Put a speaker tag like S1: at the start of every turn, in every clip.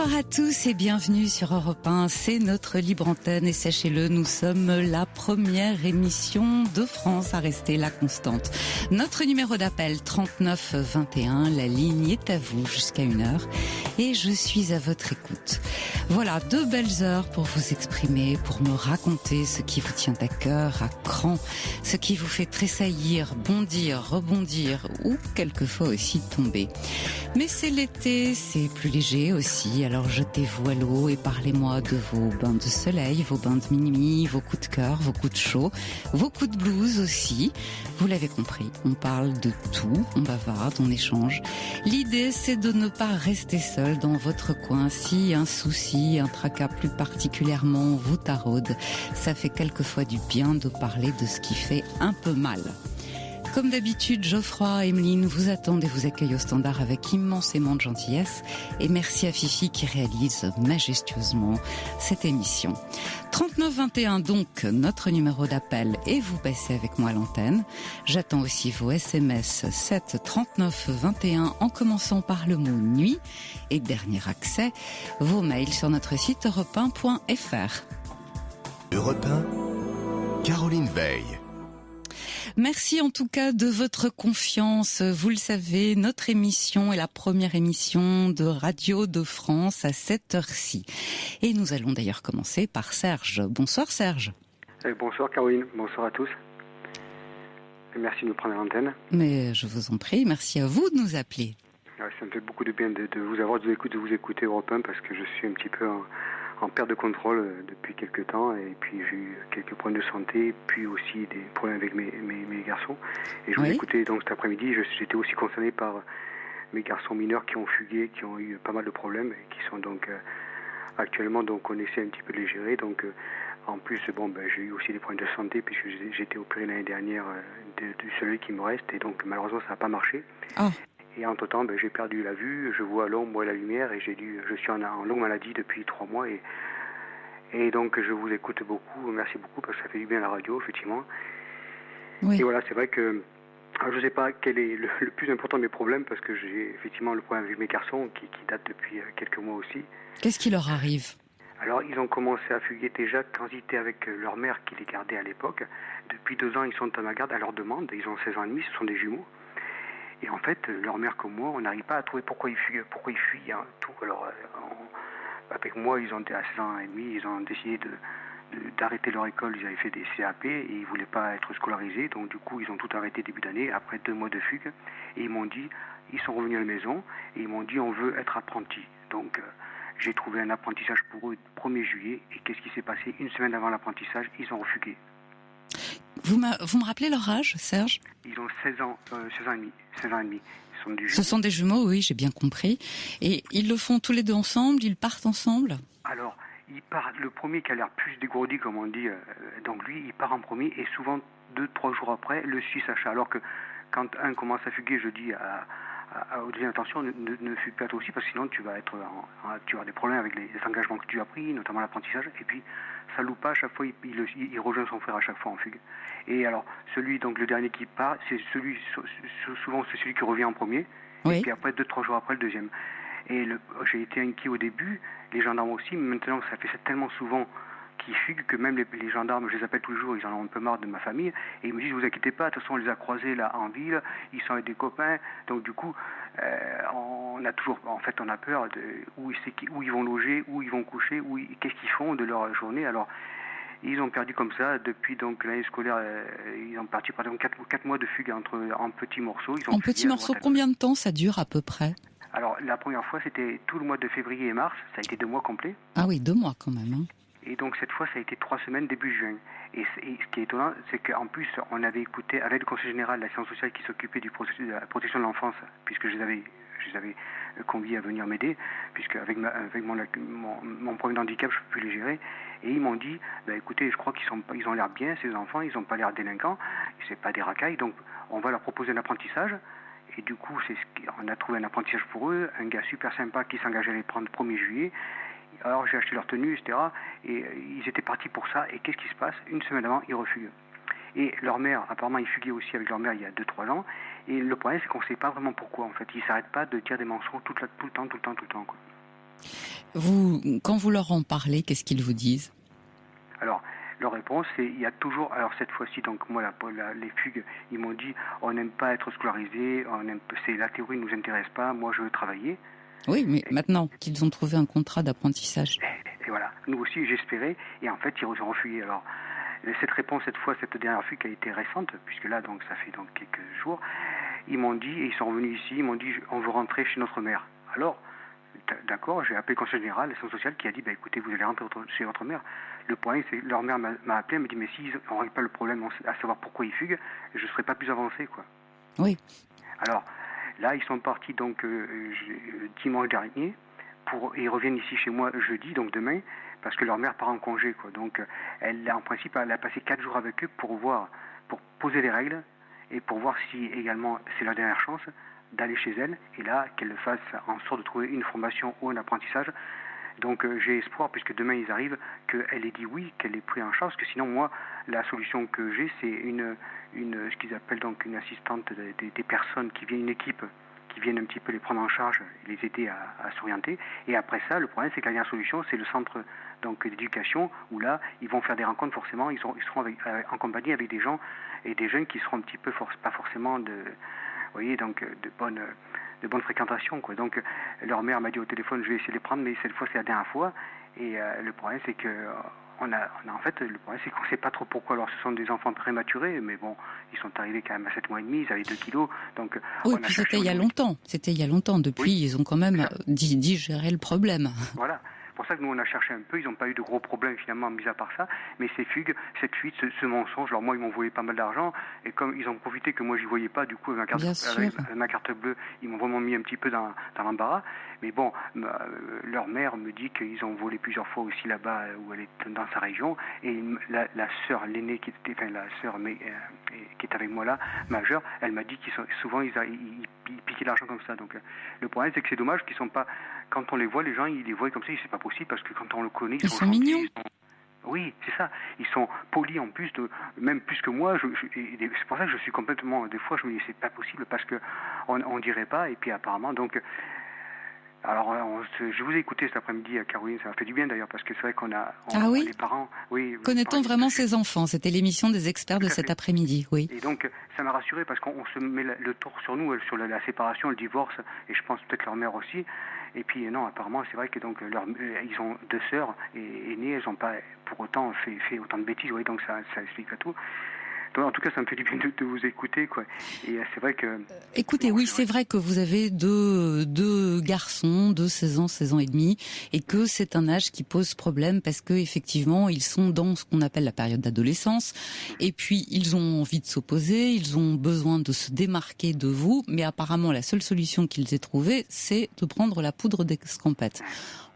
S1: Bonsoir à tous et bienvenue sur Europe 1, c'est notre libre antenne et sachez-le, nous sommes la première émission de France à rester la constante. Notre numéro d'appel 39 21, la ligne est à vous jusqu'à 1h et je suis à votre écoute. Voilà, 2 belles heures pour vous exprimer, pour me raconter ce qui vous tient à cœur, à cran, ce qui vous fait tressaillir, bondir, rebondir ou quelquefois aussi tomber. Mais c'est l'été, c'est plus léger aussi, alors jetez-vous à l'eau et parlez-moi de vos bains de soleil, vos bains de minuit, vos coups de cœur, vos coups de chaud, vos coups de blues aussi. Vous l'avez compris, on parle de tout, on bavarde, on échange. L'idée, c'est de ne pas rester seul dans votre coin. Si un souci, un tracas plus particulièrement vous taraude, ça fait quelquefois du bien de parler de ce qui fait un peu mal. Comme d'habitude, Geoffroy, Emeline vous attendent et vous accueillent au standard avec immensément de gentillesse. Et merci à Fifi qui réalise majestueusement cette émission. 3921 donc, notre numéro d'appel et vous passez avec moi à l'antenne. J'attends aussi vos SMS 7 39 21 en commençant par le mot nuit. Et dernier accès, vos mails sur notre site europe1.fr.
S2: Europe 1, Caroline Veil.
S1: Merci en tout cas de votre confiance. Vous le savez, notre émission est la première émission de Radio de France à cette heure-ci. Et nous allons d'ailleurs commencer par Serge. Bonsoir Serge.
S3: Bonsoir Caroline, bonsoir à tous. Et merci de nous prendre à l'antenne.
S1: Mais je vous en prie, merci à vous de nous appeler.
S3: Ouais, ça me fait beaucoup de bien de vous avoir, de vous écouter Europe 1 parce que je suis un petit peu en perte de contrôle depuis quelques temps et puis j'ai eu quelques problèmes de santé, puis aussi des problèmes avec mes garçons. Et je vous écoutais donc cet après-midi, j'étais aussi concerné par mes garçons mineurs qui ont fugué, qui ont eu pas mal de problèmes et qui sont donc actuellement, donc on essaie un petit peu de les gérer. Donc en plus, j'ai eu aussi des problèmes de santé puisque j'ai été opéré l'année dernière du soleil qui me reste et donc malheureusement ça n'a pas marché.
S1: Oh.
S3: Et entre-temps, j'ai perdu la vue, je vois l'ombre et la lumière et je suis en longue maladie depuis 3 mois et donc je vous écoute beaucoup, merci beaucoup parce que ça fait du bien à la radio, effectivement. Oui. Et voilà, c'est vrai que je ne sais pas quel est le plus important de mes problèmes parce que j'ai effectivement le problème avec mes garçons qui date depuis quelques mois aussi.
S1: Qu'est-ce qui leur arrive ?
S3: Alors, ils ont commencé à fuguer déjà quand ils étaient avec leur mère qui les gardait à l'époque. Depuis 2 ans, ils sont à ma garde à leur demande, ils ont 16 ans et demi, ce sont des jumeaux. Et en fait, leur mère comme moi, on n'arrive pas à trouver pourquoi ils fuient, hein, tout. Alors, avec moi, ils ont été à 16 ans et demi, ils ont décidé d'arrêter leur école, ils avaient fait des CAP et ils voulaient pas être scolarisés, donc du coup, ils ont tout arrêté début d'année, après 2 mois de fugue, et ils m'ont dit, ils sont revenus à la maison, et ils m'ont dit, on veut être apprentis. Donc, j'ai trouvé un apprentissage pour eux le 1er juillet, et qu'est-ce qui s'est passé ? 1 semaine avant l'apprentissage, ils ont refugué.
S1: Vous me rappelez leur âge, Serge ?
S3: Ils ont 16 ans et demi.
S1: Ce sont des jumeaux, oui, j'ai bien compris. Et ils le font tous les deux ensemble, ils partent ensemble ?
S3: Alors, il part, le premier qui a l'air plus dégourdi, comme on dit, donc lui, il part en premier et souvent 2-3 jours après, le suit Sacha. Alors que quand un commence à fuguer, je dis au deuxième, attention, ne fugue pas toi aussi, parce que sinon tu vas avoir des problèmes avec les engagements que tu as pris, notamment l'apprentissage. Et puis, ça loupe pas, à chaque fois, il rejoint son frère à chaque fois en fugue. Et alors, donc le dernier qui part, c'est souvent c'est celui qui revient en premier. Oui. Et puis après, 2-3 jours après, le deuxième. Et j'ai été inquiet au début, les gendarmes aussi, mais maintenant ça fait tellement souvent qu'ils fuguent que même les gendarmes, je les appelle tous les jours, ils en ont un peu marre de ma famille, et ils me disent, vous inquiétez pas, de toute façon on les a croisés là en ville, ils sont avec des copains, donc du coup, on a peur de où ils vont loger, où ils vont coucher, qu'est-ce qu'ils font de leur journée. Alors, ils ont perdu comme ça, depuis donc l'année scolaire, ils ont parti par exemple 4 mois de fugue en petits morceaux.
S1: En petits morceaux, combien de temps ça dure à peu près ?
S3: Alors, la première fois, c'était tout le mois de février et mars, ça a été 2 mois complets.
S1: Ah oui, 2 mois quand même. Hein.
S3: Et donc, cette fois, ça a été 3 semaines début juin. Et ce qui est étonnant, c'est qu'en plus, on avait écouté, avec le Conseil général de la science sociale qui s'occupait du processus de la protection de l'enfance, puisque je les avais conviés à venir m'aider, puisque avec mon problème d'handicap, je ne peux plus les gérer. Et ils m'ont dit, écoutez, je crois qu'ils ont l'air bien, ces enfants, ils n'ont pas l'air délinquants, c'est pas des racailles, donc on va leur proposer un apprentissage. Et du coup, on a trouvé un apprentissage pour eux, un gars super sympa qui s'engageait à les prendre le 1er juillet. Alors j'ai acheté leur tenue, etc. Et ils étaient partis pour ça. Et qu'est-ce qui se passe ? 1 semaine avant, ils refuguent. Et leur mère, apparemment, ils fuguaient aussi avec leur mère il y a 2-3 ans. Et le problème, c'est qu'on ne sait pas vraiment pourquoi, en fait. Ils ne s'arrêtent pas de dire des mensonges tout le temps, quoi.
S1: Quand vous leur en parlez, qu'est-ce qu'ils vous disent?
S3: Alors, leur réponse, c'est il y a toujours. Alors cette fois-ci, donc moi, les fugues, ils m'ont dit on n'aime pas être scolarisé, la théorie ne nous intéresse pas. Moi, je veux travailler.
S1: Oui, mais maintenant qu'ils ont trouvé un contrat d'apprentissage.
S3: Et voilà. Nous aussi, j'espérais. Et en fait, ils ont refusé. Alors, cette réponse, cette dernière fugue qui a été récente, puisque là, donc, ça fait donc quelques jours, ils m'ont dit, et ils sont revenus ici, ils m'ont dit on veut rentrer chez notre mère. Alors, d'accord, j'ai appelé le conseil général, l'assistance sociale, qui a dit écoutez, vous allez rentrer chez votre mère. Le problème, c'est que leur mère m'a appelé, elle m'a dit mais si on ne règle pas le problème à savoir pourquoi ils fuguent, je ne serais pas plus avancé, quoi.
S1: Oui.
S3: Alors, là, ils sont partis donc dimanche dernier, et ils reviennent ici chez moi jeudi, donc demain, parce que leur mère part en congé, quoi. Donc, en principe, elle a passé 4 jours avec eux pour poser les règles, et pour voir si également c'est leur dernière chance d'aller chez elle, et là, qu'elle fasse en sorte de trouver une formation ou un apprentissage. Donc j'ai espoir, puisque demain ils arrivent, qu'elle ait dit oui, qu'elle ait pris en charge, parce que sinon moi, la solution que j'ai, c'est ce qu'ils appellent donc une assistante des personnes qui viennent, une équipe qui viennent un petit peu les prendre en charge, les aider à s'orienter. Et après ça, le problème, c'est que la dernière solution, c'est le centre donc d'éducation, où là, ils vont faire des rencontres forcément, ils seront en compagnie avec des gens et des jeunes qui seront un petit peu pas forcément de bonne fréquentation, quoi. Donc leur mère m'a dit au téléphone je vais essayer de les prendre, mais cette fois c'est la dernière fois. Et le problème c'est que le problème c'est qu'on ne sait pas trop pourquoi. Alors ce sont des enfants prématurés, mais bon, ils sont arrivés quand même à 7 mois et demi, ils avaient 2 kilos, donc
S1: oui, puis c'était il y a longtemps, depuis oui, ils ont quand même digéré le problème.
S3: Voilà. C'est pour ça que nous on a cherché un peu, ils n'ont pas eu de gros problèmes finalement mis à part ça, mais ces fugues, cette fuite, ce mensonge, alors moi ils m'ont volé pas mal d'argent, et comme ils ont profité que moi j'y voyais pas, du coup avec ma carte bleue, ils m'ont vraiment mis un petit peu dans l'embarras. Mais bon, leur mère me dit qu'ils ont volé plusieurs fois aussi là-bas où elle est dans sa région, et la sœur, l'aînée qui est avec moi là, majeure, elle m'a dit qu'ils piquaient l'argent comme ça. Donc le problème c'est que c'est dommage qu'ils sont pas, quand on les voit, les gens ils les voient comme ça, c'est pas possible, parce que quand on le connaît,
S1: ils sont mignons.
S3: Oui, c'est ça. Ils sont polis en plus, même plus que moi. C'est pour ça que je suis complètement. Des fois, je me dis c'est pas possible, parce que on dirait pas. Et puis apparemment, donc. Alors, je vous ai écouté cet après-midi, Caroline, ça m'a fait du bien d'ailleurs, parce que c'est vrai les parents... Oui,
S1: connaît-on vraiment ses enfants? C'était l'émission des experts de cet après-midi, oui.
S3: Et donc, ça m'a rassuré, parce qu'on se met le tort sur nous, sur la séparation, le divorce, et je pense peut-être leur mère aussi. Et puis non, apparemment, c'est vrai que donc ils ont 2 sœurs aînées, elles n'ont pas pour autant fait autant de bêtises, oui, donc ça explique pas tout. Donc, en tout cas, ça me fait du bien de vous écouter, quoi. Et c'est vrai que...
S1: Écoutez, oui, c'est vrai que vous avez deux garçons de 16 ans et demi, et que c'est un âge qui pose problème, parce que effectivement, ils sont dans ce qu'on appelle la période d'adolescence, et puis ils ont envie de s'opposer, ils ont besoin de se démarquer de vous, mais apparemment, la seule solution qu'ils aient trouvée, c'est de prendre la poudre d'escampette.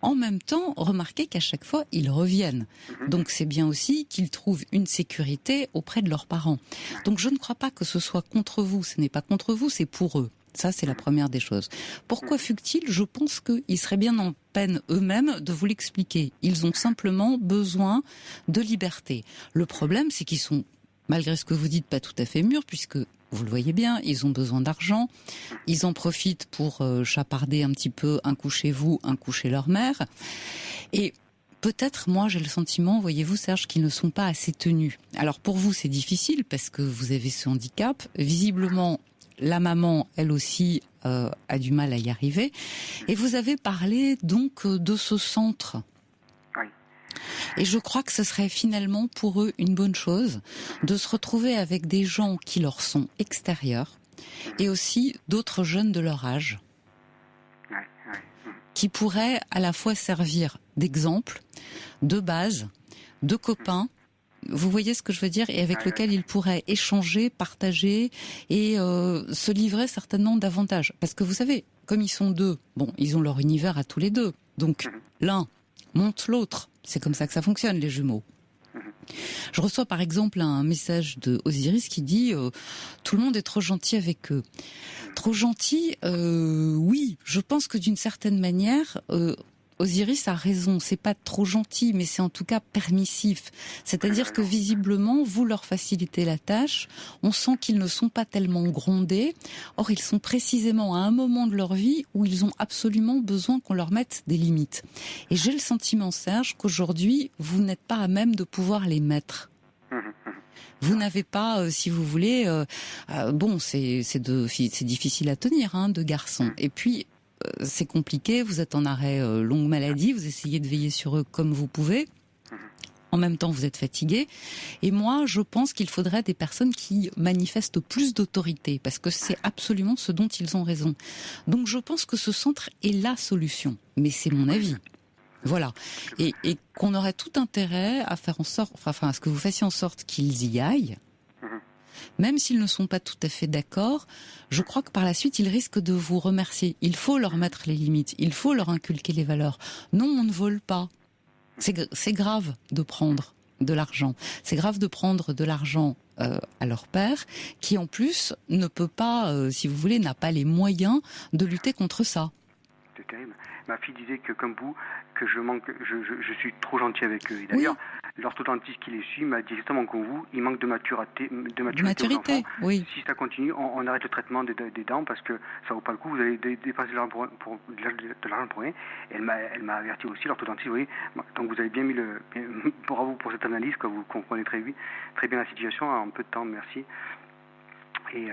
S1: En même temps, remarquez qu'à chaque fois, ils reviennent. Donc c'est bien aussi qu'ils trouvent une sécurité auprès de leurs parents. Donc je ne crois pas que ce soit contre vous. Ce n'est pas contre vous, c'est pour eux. Ça, c'est la première des choses. Pourquoi fuguent-ils ? Je pense qu'ils seraient bien en peine eux-mêmes de vous l'expliquer. Ils ont simplement besoin de liberté. Le problème, c'est qu'ils sont, malgré ce que vous dites, pas tout à fait mûrs, puisque... Vous le voyez bien, ils ont besoin d'argent. Ils en profitent pour chaparder un petit peu, un coup chez vous, un coup chez leur mère. Et peut-être, moi, j'ai le sentiment, voyez-vous, Serge, qu'ils ne sont pas assez tenus. Alors pour vous, c'est difficile parce que vous avez ce handicap. Visiblement, la maman, elle aussi, a du mal à y arriver. Et vous avez parlé donc de ce centre. Et je crois que ce serait finalement pour eux une bonne chose de se retrouver avec des gens qui leur sont extérieurs et aussi d'autres jeunes de leur âge qui pourraient à la fois servir d'exemple, de base, de copains. Vous voyez ce que je veux dire, et avec lequel ils pourraient échanger, partager et se livrer certainement davantage. Parce que vous savez, comme ils sont 2, bon, ils ont leur univers à tous les 2. Donc l'un monte l'autre. C'est comme ça que ça fonctionne, les jumeaux. Je reçois par exemple un message de Osiris qui dit tout le monde est trop gentil avec eux. Trop gentil, oui, je pense que d'une certaine manière, Osiris a raison, c'est pas trop gentil, mais c'est en tout cas permissif. C'est-à-dire que visiblement, vous leur facilitez la tâche, on sent qu'ils ne sont pas tellement grondés. Or, ils sont précisément à un moment de leur vie où ils ont absolument besoin qu'on leur mette des limites. Et j'ai le sentiment, Serge, qu'aujourd'hui, vous n'êtes pas à même de pouvoir les mettre. Vous n'avez pas, si vous voulez, bon, c'est difficile à tenir, hein, de garçon. Et puis, c'est compliqué, vous êtes en arrêt longue maladie, vous essayez de veiller sur eux comme vous pouvez. En même temps, vous êtes fatigué. Et moi, je pense qu'il faudrait des personnes qui manifestent plus d'autorité, parce que c'est absolument ce dont ils ont raison. Donc, je pense que ce centre est la solution. Mais c'est mon avis. Voilà. Et qu'on aurait tout intérêt à faire en sorte, enfin, à ce que vous fassiez en sorte qu'ils y aillent. Même s'ils ne sont pas tout à fait d'accord, je crois que par la suite, ils risquent de vous remercier. Il faut leur mettre les limites, il faut leur inculquer les valeurs. Non, on ne vole pas. C'est grave de prendre de l'argent. C'est grave de prendre de l'argent à leur père, qui en plus ne peut pas, si vous voulez, n'a pas les moyens de lutter contre ça.
S3: C'est terrible. Ma fille disait que, comme vous, que je suis trop gentil avec eux. Et d'ailleurs, l'orthodontiste qui les suit m'a dit exactement comme vous, il manque de maturité aux enfants.
S1: Oui.
S3: Si ça continue, on arrête le traitement des dents parce que ça vaut pas le coup. Vous allez dépenser de l'argent pour rien. Et elle m'a averti aussi, l'orthodontiste, oui. Donc vous avez bien mis bravo pour cette analyse, que vous comprenez très bien la situation en peu de temps. Merci. Et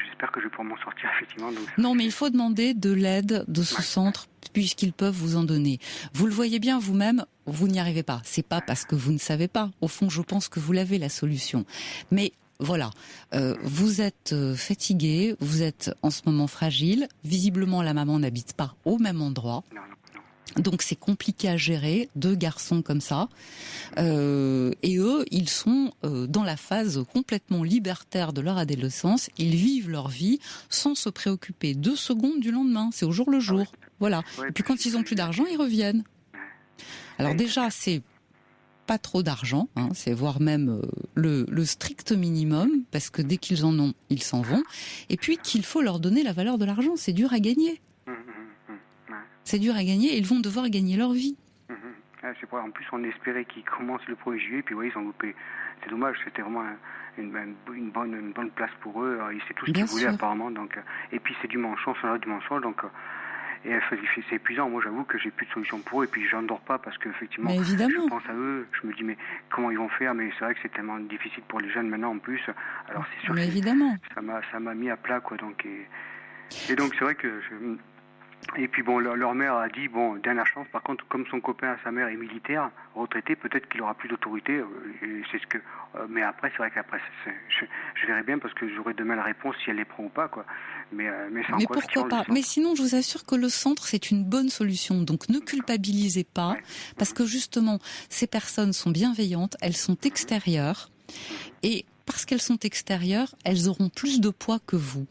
S3: j'espère que je vais pouvoir m'en sortir, effectivement. Donc,
S1: non, mais il faut demander de l'aide de ce centre, puisqu'ils peuvent vous en donner. Vous le voyez bien vous-même, vous n'y arrivez pas. C'est pas parce que vous ne savez pas. Au fond, je pense que vous l'avez, la solution. Mais voilà, vous êtes fatigué, vous êtes en ce moment fragile. Visiblement, la maman n'habite pas au même endroit. Non. Donc c'est compliqué à gérer, 2 garçons comme ça. Et eux, ils sont dans la phase complètement libertaire de leur adolescence. Ils vivent leur vie sans se préoccuper 2 secondes du lendemain. C'est au jour le jour. Voilà. Et puis quand ils ont plus d'argent, ils reviennent. Alors déjà, c'est pas trop d'argent, hein, c'est voire même le strict minimum, parce que dès qu'ils en ont, ils s'en vont. Et puis qu'il faut leur donner la valeur de l'argent. C'est dur à gagner. C'est dur à gagner et ils vont devoir gagner leur vie.
S3: C'est vrai. En plus, on espérait qu'ils commencent le 1er juillet, puis ils ont loupé. C'est dommage, c'était vraiment une bonne place pour eux. C'est tout ce qu'ils voulaient apparemment. Donc, et puis c'est dimanche, on s'en a dimanche, donc et c'est épuisant. Moi, j'avoue que j'ai plus de solution pour eux, et puis j'en dors pas parce qu'effectivement, je pense à eux. Je me dis mais comment ils vont faire? Mais c'est vrai que c'est tellement difficile pour les jeunes maintenant en plus. Alors c'est sûr.
S1: Mais évidemment.
S3: Ça m'a mis à plat, quoi. Donc et donc c'est vrai que et puis bon, leur mère a dit, bon, dernière chance, par contre, comme son copain, sa mère est militaire, retraité, peut-être qu'il aura plus d'autorité, c'est ce que, mais après, c'est vrai qu'après, je verrai bien parce que j'aurai demain la réponse si elle les prend ou pas, quoi. Mais
S1: pourquoi pas? Mais sinon, je vous assure que le centre, c'est une bonne solution. Donc, ne culpabilisez pas, parce que justement, ces personnes sont bienveillantes, elles sont extérieures, et parce qu'elles sont extérieures, elles auront plus de poids que vous.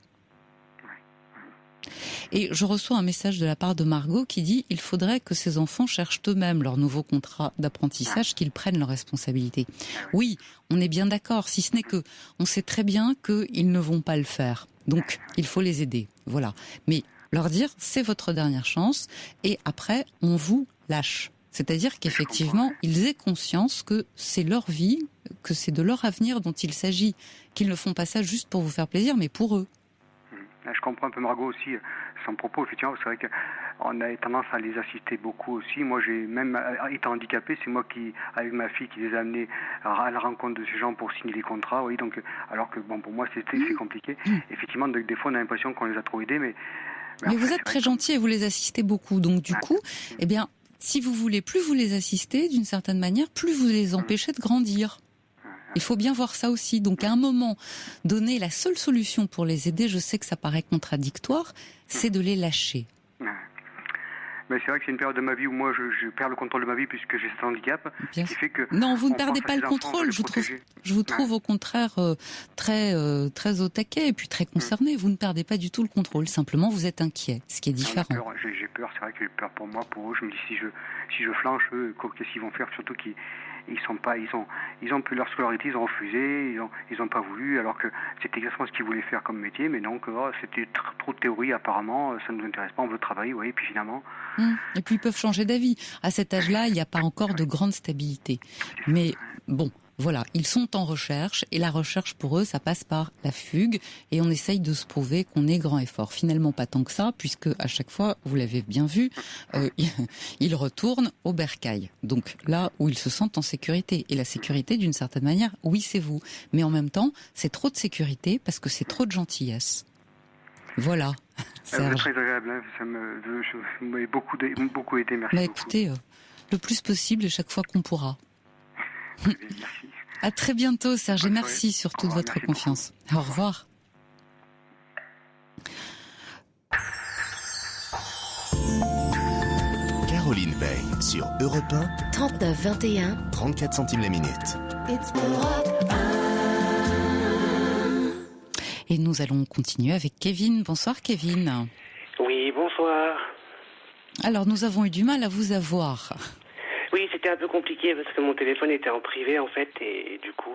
S1: Et je reçois un message de la part de Margot qui dit « Il faudrait que ces enfants cherchent eux-mêmes leur nouveau contrat d'apprentissage, qu'ils prennent leurs responsabilités. » Oui, on est bien d'accord, si ce n'est que on sait très bien qu'ils ne vont pas le faire. Donc, il faut les aider. Voilà. Mais leur dire « C'est votre dernière chance » et après, on vous lâche. C'est-à-dire qu'effectivement, ils aient conscience que c'est leur vie, que c'est de leur avenir dont il s'agit, qu'ils ne font pas ça juste pour vous faire plaisir, mais pour eux.
S3: Je comprends un peu Margot aussi, son propos, effectivement, c'est vrai qu'on a tendance à les assister beaucoup aussi. Moi, j'ai même été handicapé, c'est moi qui, avec ma fille, qui les a amenés à la rencontre de ces gens pour signer les contrats, oui, donc, alors que, bon, pour moi, c'est compliqué. Effectivement, des fois, on a l'impression qu'on les a trop aidés, mais
S1: après, vous êtes très gentil et vous les assistez beaucoup, donc du coup, eh bien, si vous voulez, plus vous les assistez, d'une certaine manière, plus vous les empêchez de grandir. Il faut bien voir ça aussi. Donc à un moment donné, la seule solution pour les aider, je sais que ça paraît contradictoire, c'est de les lâcher.
S3: Mais c'est vrai que c'est une période de ma vie où moi je perds le contrôle de ma vie puisque j'ai cet handicap. Qui fait que
S1: non, vous ne perdez pas le contrôle. Je vous trouve au contraire très au taquet et puis très concerné. Vous ne perdez pas du tout le contrôle. Simplement, vous êtes inquiet, ce qui est différent.
S3: J'ai peur. C'est vrai que j'ai peur pour moi, pour eux. Je me dis si je flanche, eux, qu'est-ce qu'ils vont faire? Surtout qu'ils ils ont pu leur scolarité, ils ont refusé, ils ont pas voulu, alors que c'était exactement ce qu'ils voulaient faire comme métier, mais donc c'était trop de théorie apparemment, ça ne nous intéresse pas, on veut travailler, oui, et puis finalement.
S1: Et puis ils peuvent changer d'avis. À cet âge-là, il n'y a pas encore de grande stabilité. Mais bon, voilà, ils sont en recherche et la recherche pour eux, ça passe par la fugue et on essaye de se prouver qu'on est grand et fort. Finalement, pas tant que ça, puisque à chaque fois, vous l'avez bien vu, ils retournent au bercail. Donc là où ils se sentent en sécurité. Et la sécurité, d'une certaine manière, oui, c'est vous. Mais en même temps, c'est trop de sécurité parce que c'est trop de gentillesse. Voilà.
S3: C'est très agréable, hein. Ça m'a beaucoup aidé, merci.
S1: Écoutez, le plus possible et chaque fois qu'on pourra.
S3: Très bien, merci.
S1: À très bientôt, Serge, et merci surtout de votre confiance. Au revoir.
S2: Caroline Veil sur Europe 1.
S4: 39 21.
S2: 34 centimes la minute.
S4: It's Europe 1.
S1: Et nous allons continuer avec Kevin. Bonsoir Kevin.
S5: Oui, bonsoir.
S1: Alors nous avons eu du mal à vous avoir.
S5: Oui, c'était un peu compliqué parce que mon téléphone était en privé en fait et du coup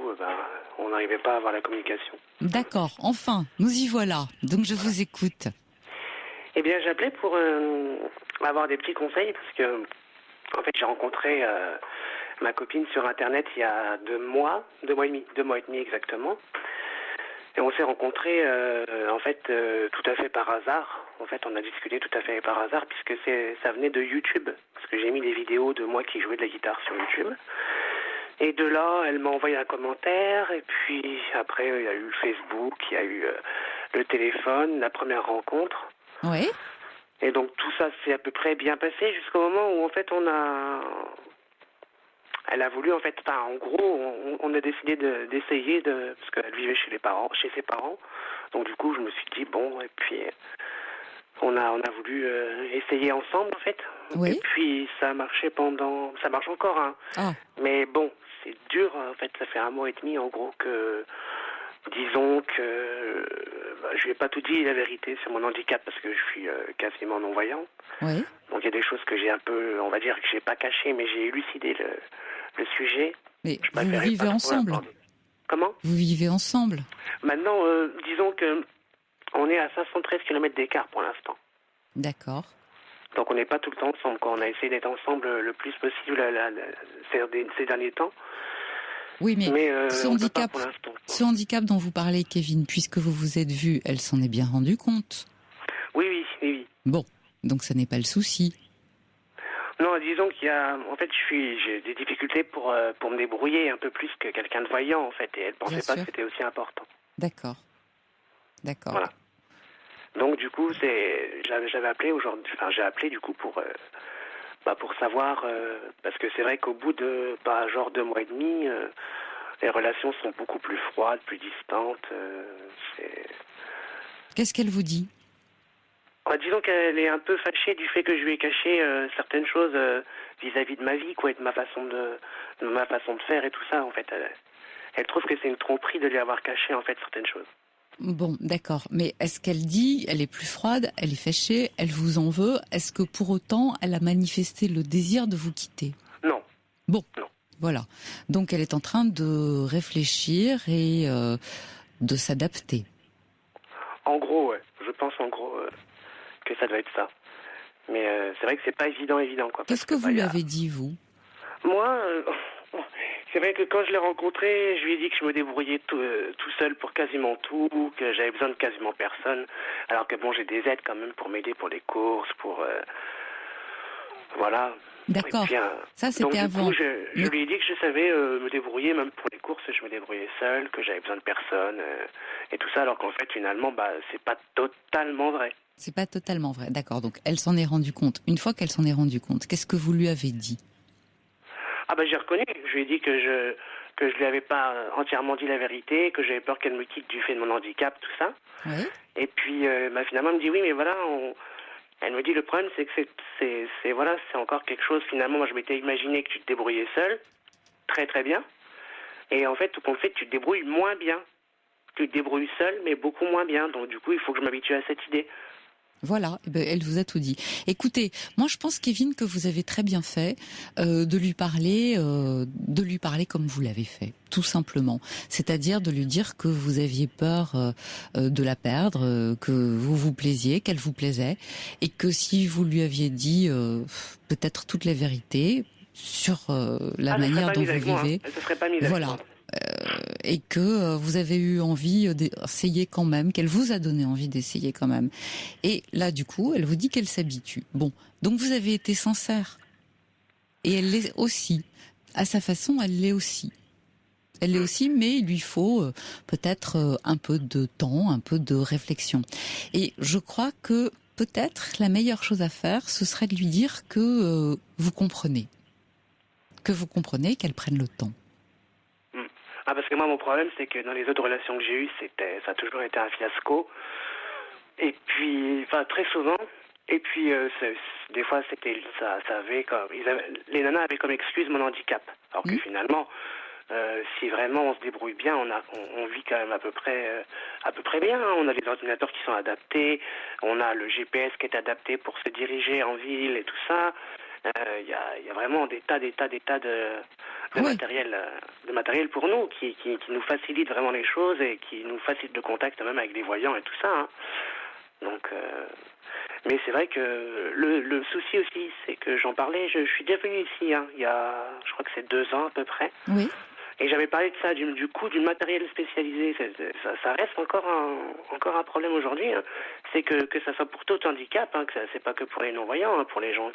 S5: on n'arrivait pas à avoir la communication.
S1: D'accord, enfin, nous y voilà. Donc je vous écoute.
S5: Eh bien j'appelais pour avoir des petits conseils parce que en fait j'ai rencontré ma copine sur internet il y a 2 mois et demi exactement. Et on s'est rencontrés en fait tout à fait par hasard. En fait, on a discuté tout à fait par hasard puisque ça venait de YouTube. Parce que j'ai mis des vidéos de moi qui jouais de la guitare sur YouTube. Et de là, elle m'a envoyé un commentaire. Et puis après, il y a eu Facebook, il y a eu le téléphone, la première rencontre.
S1: Oui.
S5: Et donc tout ça s'est à peu près bien passé jusqu'au moment où en fait elle a voulu, en fait, en gros, on a décidé d'essayer, parce qu'elle vivait chez ses parents. Donc, du coup, je me suis dit, bon, et puis, on a voulu essayer ensemble, en fait.
S1: Oui.
S5: Et puis, ça a marché ça marche encore, hein.
S1: Ah.
S5: Mais bon, c'est dur, en fait, ça fait 1 mois et demi, en gros, que, disons que, je lui ai pas tout dit la vérité sur mon handicap, parce que je suis quasiment non-voyant.
S1: Oui.
S5: Donc, il y a des choses que j'ai un peu, on va dire, que j'ai pas cachées, mais j'ai élucidé le sujet.
S1: Mais vous vivez ensemble.
S5: Comment ?
S1: Vous vivez ensemble.
S5: Maintenant, disons que on est à 513 km d'écart pour l'instant.
S1: D'accord.
S5: Donc on n'est pas tout le temps ensemble, quoi. On a essayé d'être ensemble le plus possible ces derniers temps.
S1: Oui, mais ce
S5: ce
S1: handicap dont vous parlez, Kevin, puisque vous vous êtes vu, elle s'en est bien rendue compte.
S5: Oui.
S1: Bon, donc ça n'est pas le souci.
S5: Non, disons qu'il y a, en fait, j'ai des difficultés pour me débrouiller un peu plus que quelqu'un de voyant, en fait, et elle pensait pas que c'était aussi important.
S1: D'accord.
S5: Voilà. Donc du coup, j'avais appelé aujourd'hui, j'ai appelé du coup pour savoir, parce que c'est vrai qu'au bout de genre 2 mois et demi, les relations sont beaucoup plus froides, plus distantes.
S1: Qu'est-ce qu'elle vous dit ?
S5: Disons qu'elle est un peu fâchée du fait que je lui ai caché certaines choses vis-à-vis de ma vie, quoi, et de ma façon de faire et tout ça. En fait, elle trouve que c'est une tromperie de lui avoir caché en fait certaines choses.
S1: Bon, d'accord. Mais est-ce qu'elle dit, elle est plus froide, elle est fâchée, elle vous en veut ? Est-ce que pour autant, elle a manifesté le désir de vous quitter ?
S5: Non.
S1: Bon,
S5: non.
S1: Voilà. Donc elle est en train de réfléchir et de s'adapter.
S5: En gros, ouais. Je pense en gros que ça doit être ça. Mais c'est vrai que c'est pas évident, quoi.
S1: Qu'est-ce que vous lui avez dit, vous ?
S5: Moi, c'est vrai que quand je l'ai rencontré, je lui ai dit que je me débrouillais tout seul pour quasiment tout, que j'avais besoin de quasiment personne. Alors que bon, j'ai des aides quand même pour m'aider pour les courses, voilà.
S1: D'accord.
S5: Puis,
S1: ça, c'était avant.
S5: Donc, du coup, je lui ai dit que je savais me débrouiller, même pour les courses, je me débrouillais seul, que j'avais besoin de personne, et tout ça, alors qu'en fait, finalement, c'est pas totalement vrai.
S1: C'est pas totalement vrai, d'accord. Donc, elle s'en est rendue compte. Une fois qu'elle s'en est rendue compte, qu'est-ce que vous lui avez dit ?
S5: J'ai reconnu. Je lui ai dit que je lui avais pas entièrement dit la vérité, que j'avais peur qu'elle me quitte du fait de mon handicap, tout ça.
S1: Oui.
S5: Et puis, finalement, elle me dit oui, mais voilà, elle me dit le problème, c'est que c'est encore quelque chose. Finalement, moi, je m'étais imaginé que tu te débrouillais seul, très très bien. Et en fait, tout compte fait, tu te débrouilles moins bien. Tu te débrouilles seul, mais beaucoup moins bien. Donc, du coup, il faut que je m'habitue à cette idée.
S1: Voilà, elle vous a tout dit. Écoutez, moi je pense, Kevin, que vous avez très bien fait de lui parler comme vous l'avez fait, tout simplement. C'est-à-dire de lui dire que vous aviez peur de la perdre, que vous vous plaisiez, qu'elle vous plaisait, et que si vous lui aviez dit peut-être toute la vérité sur la manière dont vous vivez,
S5: elle se serait pas mise avec moi.
S1: Et que vous avez eu envie d'essayer quand même, qu'elle vous a donné envie d'essayer quand même. Et là, du coup, elle vous dit qu'elle s'habitue. Bon, donc vous avez été sincère. Et elle l'est aussi. À sa façon, elle l'est aussi. Elle l'est aussi, mais il lui faut peut-être un peu de temps, un peu de réflexion. Et je crois que peut-être la meilleure chose à faire, ce serait de lui dire que vous comprenez. Que vous comprenez, qu'elle prenne le temps.
S5: Ah, parce que moi, mon problème, c'est que dans les autres relations que j'ai eues, ça a toujours été un fiasco. Et puis, enfin, très souvent. Et puis, des fois, les nanas avaient comme excuse mon handicap. Alors que finalement, si vraiment on se débrouille bien, on vit quand même à peu près bien. Hein. On a des ordinateurs qui sont adaptés, on a le GPS qui est adapté pour se diriger en ville et tout ça. Il y a vraiment des tas de matériel pour nous qui nous facilite vraiment les choses et qui nous facilite le contact même avec des voyants et tout ça. Hein. Donc, mais c'est vrai que le souci aussi, c'est que j'en parlais. Je suis déjà venu ici. Hein, je crois que c'est 2 ans à peu près.
S1: Oui.
S5: Et j'avais parlé de ça, du coût du matériel spécialisé. Ça reste encore un problème aujourd'hui. Hein. C'est que ça soit pour tout handicap, hein, que c'est pas que pour les non-voyants, hein, pour les gens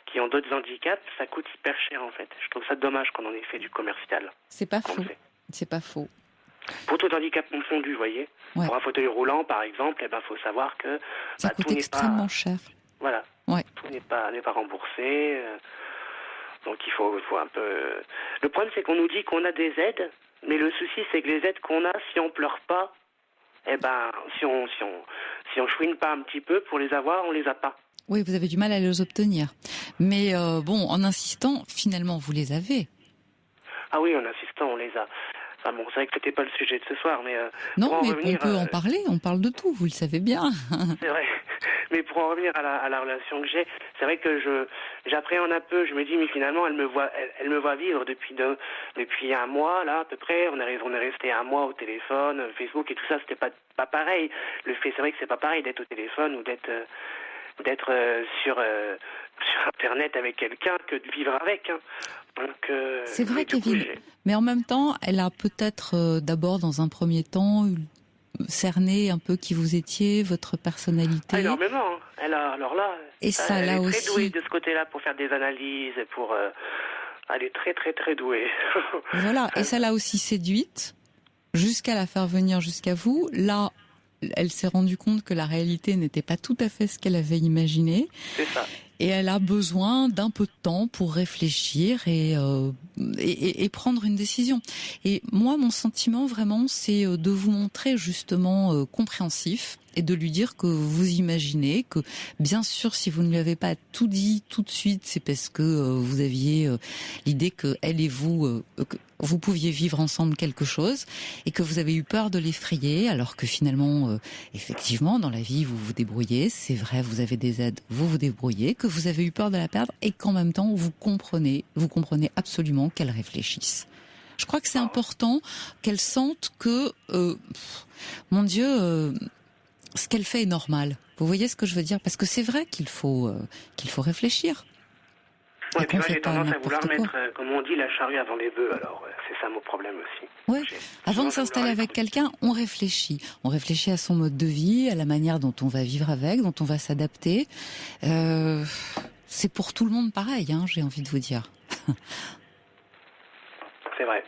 S5: qui ont d'autres handicaps, ça coûte hyper cher en fait. Je trouve ça dommage qu'on en ait fait du commercial.
S1: C'est pas faux. C'est pas faux.
S5: Pour tout handicap confondu, vous voyez. Ouais. Pour un fauteuil roulant, par exemple, faut savoir que
S1: ça coûte extrêmement cher.
S5: Voilà.
S1: Ouais.
S5: Tout n'est pas remboursé. Donc il faut un peu. Le problème, c'est qu'on nous dit qu'on a des aides, mais le souci, c'est que les aides qu'on a, si on pleure pas, si on chouine pas un petit peu pour les avoir, on les a pas.
S1: Oui, vous avez du mal à les obtenir. Mais en insistant, finalement, vous les avez.
S5: Ah oui, en insistant, on les a. Enfin bon, c'est vrai que c'était pas le sujet de ce soir, mais...
S1: non, mais on peut en parler, on parle de tout, vous le savez bien.
S5: C'est vrai. Mais pour en revenir à la relation que j'ai, c'est vrai que j'appréhende un peu, je me dis, mais finalement, elle me voit vivre depuis un mois, là, à peu près. On est resté un mois au téléphone, Facebook et tout ça, c'était pas pareil. C'est vrai que c'est pas pareil d'être au téléphone ou d'être sur Internet avec quelqu'un que de vivre avec. Hein. Donc,
S1: c'est vrai, Kevin. Mais en même temps, elle a peut-être d'abord, dans un premier temps, cerné un peu qui vous étiez, votre personnalité.
S5: Ah, énormément. Hein. Alors là,
S1: et ça,
S5: elle
S1: là
S5: est
S1: aussi...
S5: très douée de ce côté-là pour faire des analyses, elle est très très très douée.
S1: Voilà, et ça l'a aussi séduite, jusqu'à la faire venir jusqu'à vous. Là, elle s'est rendue compte que la réalité n'était pas tout à fait ce qu'elle avait imaginé.
S5: C'est ça.
S1: Et elle a besoin d'un peu de temps pour réfléchir et prendre une décision. Et moi, mon sentiment vraiment, c'est de vous montrer justement compréhensif et de lui dire que vous imaginez que, bien sûr, si vous ne lui avez pas tout dit tout de suite, c'est parce que vous aviez l'idée que elle et vous, que vous pouviez vivre ensemble quelque chose et que vous avez eu peur de l'effrayer, alors que finalement, effectivement, dans la vie, vous vous débrouillez. C'est vrai, vous avez des aides, vous vous débrouillez, que vous avez eu peur de la perdre et qu'en même temps, vous comprenez absolument qu'elle réfléchisse. Je crois que c'est important qu'elle sente que, mon Dieu, ce qu'elle fait est normal. Vous voyez ce que je veux dire? Parce que c'est vrai qu'il faut réfléchir.
S5: Ouais, puis moi j'ai tendance à vouloir mettre, comme on dit, la charrue avant les bœufs. Alors c'est ça mon problème aussi.
S1: Ouais. Avant de s'installer avec quelqu'un, on réfléchit. On réfléchit à son mode de vie, à la manière dont on va vivre avec, dont on va s'adapter. C'est pour tout le monde pareil, hein, j'ai envie de vous dire.
S5: C'est vrai.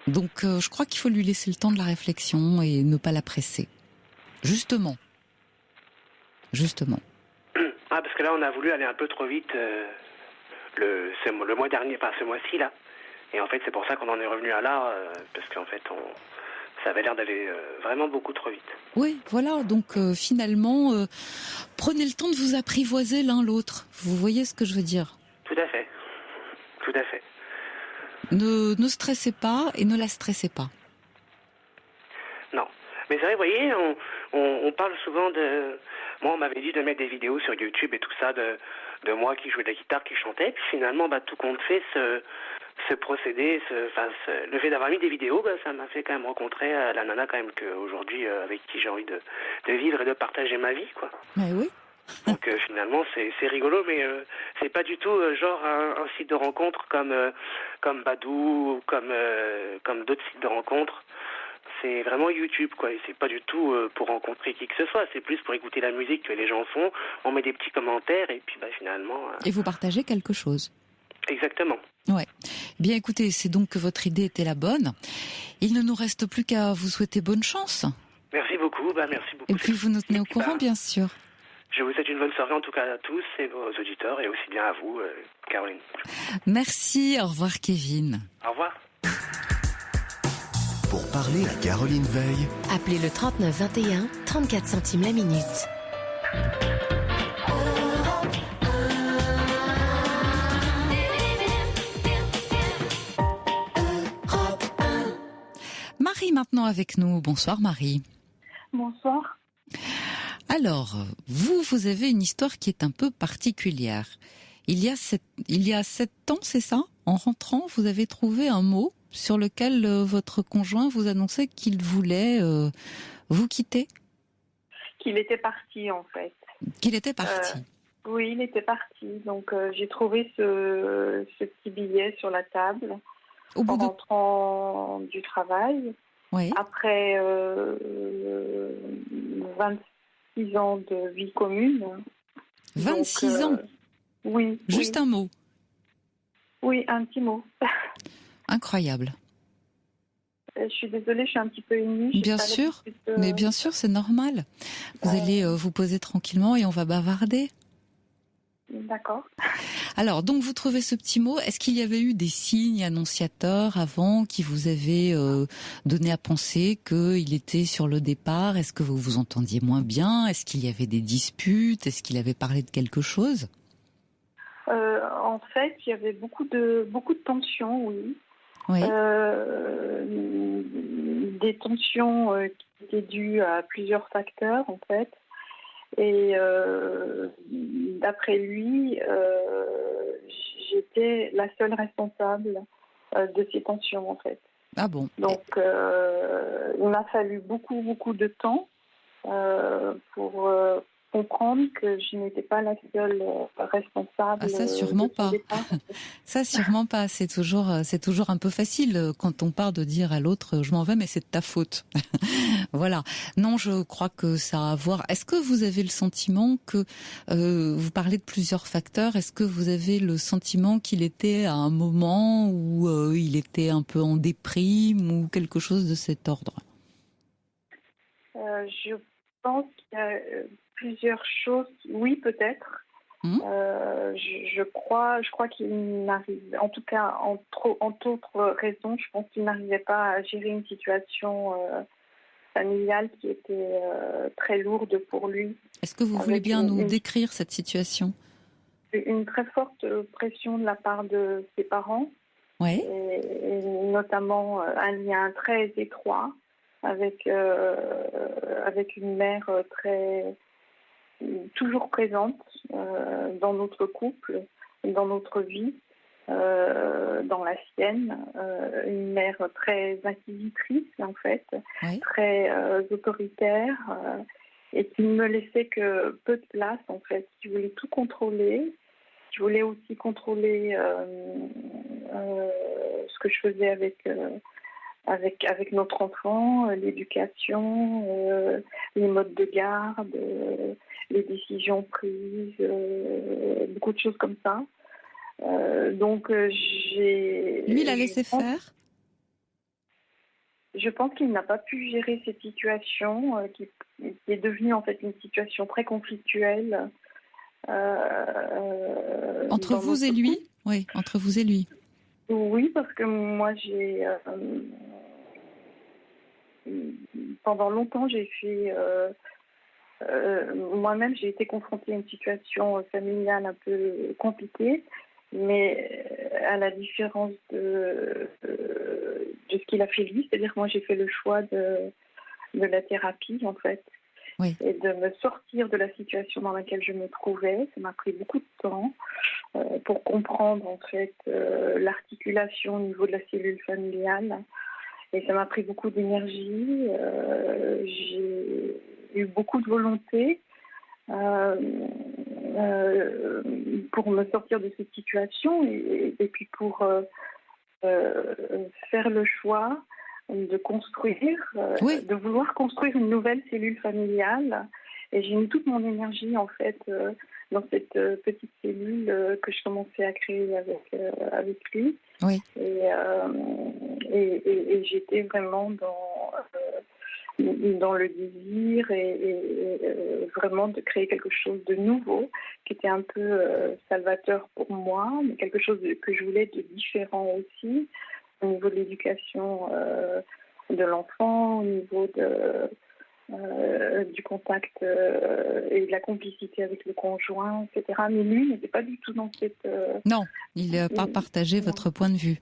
S1: Donc je crois qu'il faut lui laisser le temps de la réflexion et ne pas la presser. Justement.
S5: Ah, parce que là on a voulu aller un peu trop vite le mois dernier, pas ce mois-ci là. Et en fait c'est pour ça qu'on en est revenu à là, parce qu'en fait ça avait l'air d'aller vraiment beaucoup trop vite.
S1: Oui, voilà, donc finalement, prenez le temps de vous apprivoiser l'un l'autre. Vous voyez ce que je veux dire?
S5: Tout à fait.
S1: Ne stressez pas et ne la stressez pas.
S5: Non. Mais c'est vrai, vous voyez, on parle souvent de... Moi, on m'avait dit de mettre des vidéos sur YouTube et tout ça de moi qui jouais de la guitare, qui chantais. Puis finalement, tout compte fait, ce procédé, le fait d'avoir mis des vidéos, ça m'a fait quand même rencontrer la nana quand même qu'aujourd'hui, avec qui j'ai envie de vivre et de partager ma vie, quoi.
S1: Mais oui.
S5: Donc finalement, c'est rigolo, mais c'est pas du tout genre un site de rencontre comme Badoo ou comme d'autres sites de rencontres. C'est vraiment YouTube, quoi. Et c'est pas du tout pour rencontrer qui que ce soit. C'est plus pour écouter la musique que les gens font. On met des petits commentaires et puis finalement...
S1: Et vous partagez quelque chose.
S5: Exactement.
S1: Ouais. Bien écoutez, c'est donc que votre idée était la bonne. Il ne nous reste plus qu'à vous souhaiter bonne chance.
S5: Merci beaucoup. Merci beaucoup.
S1: Et puis vous nous tenez au courant, bien sûr.
S5: Je vous souhaite une bonne soirée en tout cas à tous et vos auditeurs et aussi bien à vous, Caroline.
S1: Merci. Au revoir, Kevin.
S5: Au revoir.
S2: Pour parler à Caroline Veil,
S4: Appelez le 39 21, 34 centimes la minute.
S1: Marie maintenant avec nous. Bonsoir Marie.
S6: Bonsoir.
S1: Alors, vous avez une histoire qui est un peu particulière. Il y a 7 ans, c'est ça? En rentrant, vous avez trouvé un mot sur lequel votre conjoint vous annonçait qu'il voulait vous quitter?
S6: Qu'il était parti, en fait.
S1: Qu'il était parti.
S6: Oui, il était parti. Donc, j'ai trouvé ce petit billet sur la table en rentrant du travail.
S1: Oui.
S6: Après 26 ans de vie commune.
S1: 26 ans?
S6: Oui.
S1: Juste un mot?
S6: Oui, un petit mot.
S1: Incroyable.
S6: Je suis désolée, je suis un petit peu émue.
S1: Bien sûr, mais bien sûr, c'est normal. Vous allez vous poser tranquillement et on va bavarder.
S6: D'accord.
S1: Alors, donc vous trouvez ce petit mot. Est-ce qu'il y avait eu des signes annonciateurs avant qui vous avaient donné à penser qu'il était sur le départ? Est-ce que vous vous entendiez moins bien? Est-ce qu'il y avait des disputes? Est-ce qu'il avait parlé de quelque chose?
S6: En fait, il y avait beaucoup de tensions, oui.
S1: Oui.
S6: Des tensions qui étaient dues à plusieurs facteurs, en fait. Et d'après lui, j'étais la seule responsable de ces tensions, en fait.
S1: Ah bon?
S6: Donc, il m'a fallu beaucoup de temps pour comprendre que je n'étais pas la seule responsable.
S1: Ah, ça sûrement pas. Ça sûrement pas. C'est toujours un peu facile quand on part de dire à l'autre je m'en vais mais c'est de ta faute. Voilà. Non, je crois que ça a à voir. Est-ce que vous avez le sentiment que vous parlez de plusieurs facteurs? Est-ce que vous avez le sentiment qu'il était à un moment où il était un peu en déprime ou quelque chose de cet ordre?
S6: Je pense qu'il y a plusieurs choses. Oui, peut-être. Je crois qu'il n'arrive, en tout cas, entre autres raisons, je pense qu'il n'arrivait pas à gérer une situation familiale qui était très lourde pour lui.
S1: Est-ce que vous voulez bien nous décrire cette situation?
S6: Une très forte pression de la part de ses parents.
S1: Oui.
S6: Et notamment un lien très étroit avec une mère toujours présente dans notre couple, dans notre vie, dans la sienne, une mère très inquisitrice en fait, oui. Très autoritaire et qui ne me laissait que peu de place en fait, qui voulait tout contrôler. Je voulais aussi contrôler ce que je faisais avec notre enfant, l'éducation, les modes de garde, les décisions prises, beaucoup de choses comme ça. Donc j'ai...
S1: Lui, il a laissé faire ?
S6: Je pense qu'il n'a pas pu gérer cette situation qui est devenue en fait une situation très conflictuelle.
S1: Entre vous et lui ? Oui, entre vous et lui.
S6: Oui, parce que moi, pendant longtemps, j'ai fait... moi-même, j'ai été confrontée à une situation familiale un peu compliquée, mais à la différence de ce qu'il a fait lui, c'est-à-dire que moi, j'ai fait le choix la thérapie, en fait.
S1: Oui.
S6: Et de me sortir de la situation dans laquelle je me trouvais. Ça m'a pris beaucoup de temps pour comprendre, en fait, l'articulation au niveau de la cellule familiale. Et ça m'a pris beaucoup d'énergie. J'ai eu beaucoup de volonté pour me sortir de cette situation et puis pour faire le choix de construire, de vouloir construire une nouvelle cellule familiale. Et j'ai mis toute mon énergie, en fait, dans cette petite cellule que je commençais à créer avec lui.
S1: Oui.
S6: Et j'étais vraiment dans le désir et vraiment de créer quelque chose de nouveau qui était un peu salvateur pour moi, mais quelque chose que je voulais de différent aussi au niveau de l'éducation de l'enfant, au niveau du contact et de la complicité avec le conjoint, etc. Mais lui n'était pas du tout dans cette...
S1: Non, il n'a pas partagé votre point de vue.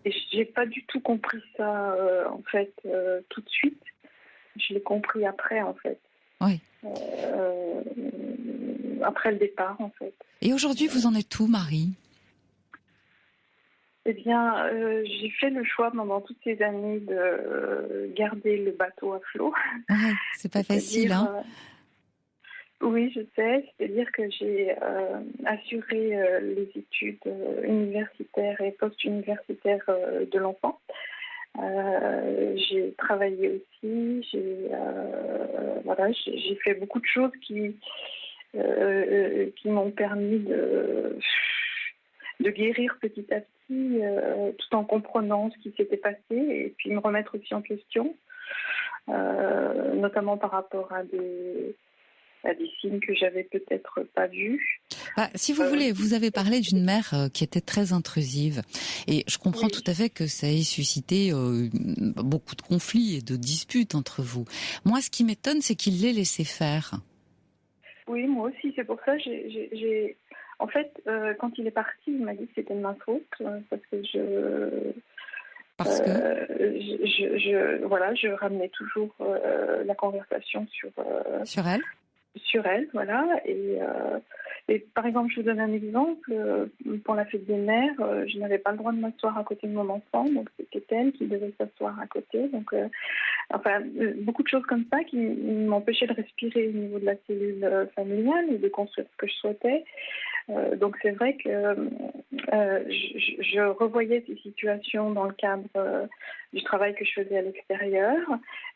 S6: Et j'ai pas du tout compris ça, en fait, tout de suite. Je l'ai compris après, en fait.
S1: Oui.
S6: Après le départ, en fait.
S1: Et aujourd'hui, vous en êtes où, Marie ?
S6: Eh bien, j'ai fait le choix pendant toutes ces années de garder le bateau à flot.
S1: Ouais, c'est pas facile, hein.
S6: Oui, je sais. C'est-à-dire que j'ai assuré les études universitaires et post-universitaires de l'enfant. J'ai travaillé aussi. J'ai fait beaucoup de choses qui m'ont permis de guérir petit à petit, tout en comprenant ce qui s'était passé et puis me remettre aussi en question, notamment par rapport à des signes que j'avais peut-être pas vus.
S1: Si vous voulez, vous avez parlé d'une mère qui était très intrusive. Et je comprends tout à fait que ça ait suscité beaucoup de conflits et de disputes entre vous. Moi, ce qui m'étonne, c'est qu'il l'ait laissé faire.
S6: Oui, moi aussi. C'est pour ça j'ai... En fait, quand il est parti, il m'a dit que c'était de ma faute, parce que je ramenais toujours la conversation sur
S1: elle.
S6: Sur elle, voilà. Et par exemple, je vous donne un exemple. Pour la fête des mères, je n'avais pas le droit de m'asseoir à côté de mon enfant, donc c'était elle qui devait s'asseoir à côté. Donc, beaucoup de choses comme ça qui m'empêchaient de respirer au niveau de la cellule familiale et de construire ce que je souhaitais. Donc c'est vrai que je revoyais ces situations dans le cadre du travail que je faisais à l'extérieur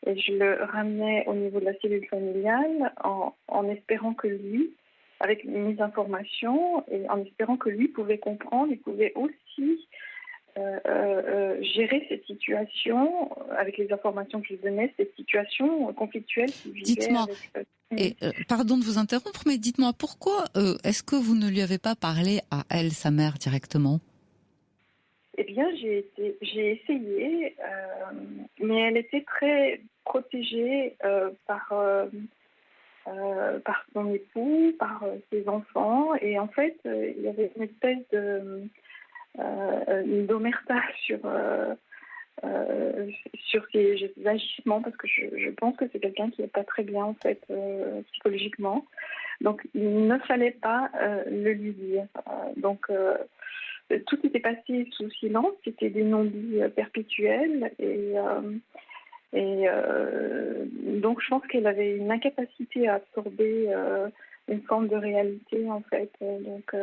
S6: et je le ramenais au niveau de la cellule familiale en espérant que lui, avec mes informations et en espérant que lui pouvait comprendre, il pouvait aussi gérer cette situation avec les informations que je lui donnais, cette situation conflictuelle qu'il vivait.
S1: Dites-moi, pardon de vous interrompre, mais dites-moi pourquoi est-ce que vous ne lui avez pas parlé à elle, sa mère, directement ?
S6: Eh bien, j'ai essayé, mais elle était très protégée par son époux, par ses enfants, et en fait, il y avait une espèce d'omerta sur ses agissements, parce que je pense que c'est quelqu'un qui n'est pas très bien en fait psychologiquement, donc il ne fallait pas le lui dire. Donc tout était passé sous silence, c'était des non-dits perpétuels et donc je pense qu'elle avait une incapacité à absorber une forme de réalité en fait. Donc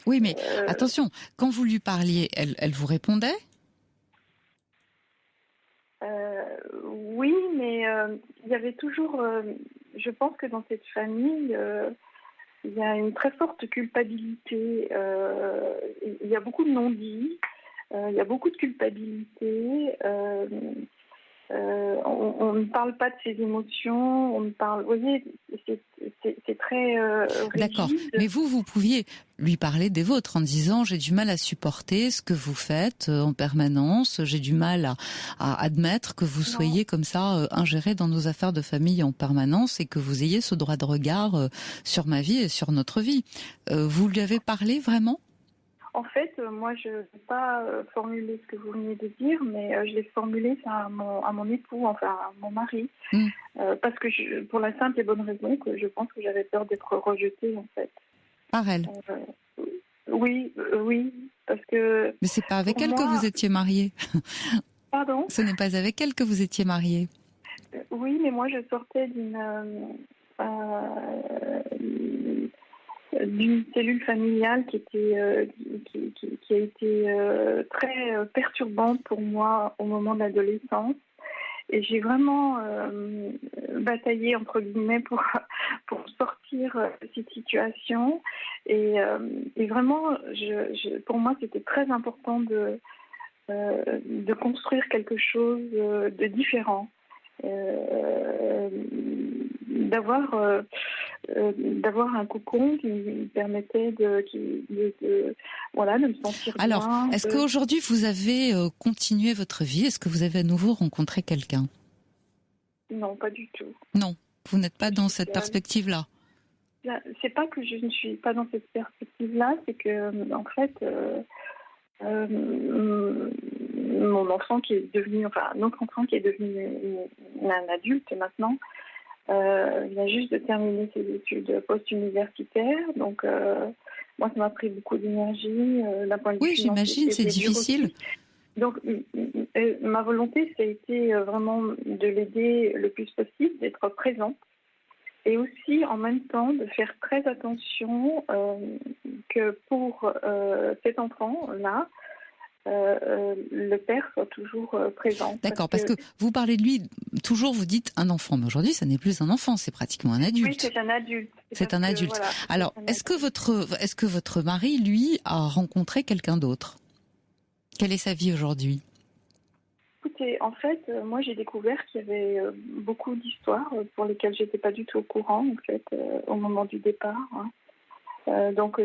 S1: oui, mais attention, quand vous lui parliez, elle vous répondait ?
S6: Oui, mais il y avait toujours... je pense que dans cette famille, il y a une très forte culpabilité. Il y a beaucoup de non-dits, il y a beaucoup de culpabilité. On ne parle pas de ses émotions, on ne parle... Vous voyez, c'est très rigide.
S1: D'accord, mais vous pouviez lui parler des vôtres en disant « j'ai du mal à supporter ce que vous faites en permanence, j'ai du mal à admettre que vous soyez comme ça ingéré dans nos affaires de famille en permanence et que vous ayez ce droit de regard sur ma vie et sur notre vie ». Vous lui avez parlé vraiment ?
S6: En fait, moi, je n'ai pas formulé ce que vous venez de dire, mais je l'ai formulé à mon époux, enfin à mon mari, parce que pour la simple et bonne raison que je pense que j'avais peur d'être rejetée, en fait.
S1: Par elle.
S6: Oui, parce que...
S1: Mais c'est pas avec elle
S6: moi...
S1: que vous étiez mariée.
S6: Pardon ?
S1: Ce n'est pas avec elle que vous étiez mariée.
S6: Oui, mais moi, je sortais d'une cellule familiale qui a été très perturbante pour moi au moment de l'adolescence. Et j'ai vraiment bataillé, entre guillemets, pour sortir de cette situation. Et vraiment, pour moi, c'était très important de construire quelque chose de différent. D'avoir un cocon qui me permettait de me sentir bien.
S1: Alors, est-ce qu'aujourd'hui vous avez continué votre vie ? Est-ce que vous avez à nouveau rencontré quelqu'un ?
S6: Non, pas du tout.
S1: Non, vous n'êtes pas dans cette perspective-là.
S6: C'est pas que je ne suis pas dans cette perspective-là, c'est que en fait, mon enfant qui est devenu, notre enfant qui est devenu un adulte maintenant, vient juste de terminer ses études post-universitaires, donc moi ça m'a pris beaucoup d'énergie d'un point de vue financier.
S1: Oui, j'imagine, c'est difficile.
S6: Aussi. Donc ma volonté, ça a été vraiment de l'aider le plus possible, d'être présente, et aussi en même temps de faire très attention que pour cet enfant-là, le père soit toujours présent.
S1: D'accord, parce que vous parlez de lui, toujours vous dites un enfant, mais aujourd'hui ça n'est plus un enfant, c'est pratiquement un adulte.
S6: Oui, c'est un adulte.
S1: C'est un adulte. Voilà, alors, est-ce que votre mari, lui, a rencontré quelqu'un d'autre ? Quelle est sa vie aujourd'hui ?
S6: Écoutez, en fait, moi j'ai découvert qu'il y avait beaucoup d'histoires pour lesquelles j'étais pas du tout au courant, en fait, au moment du départ. Donc,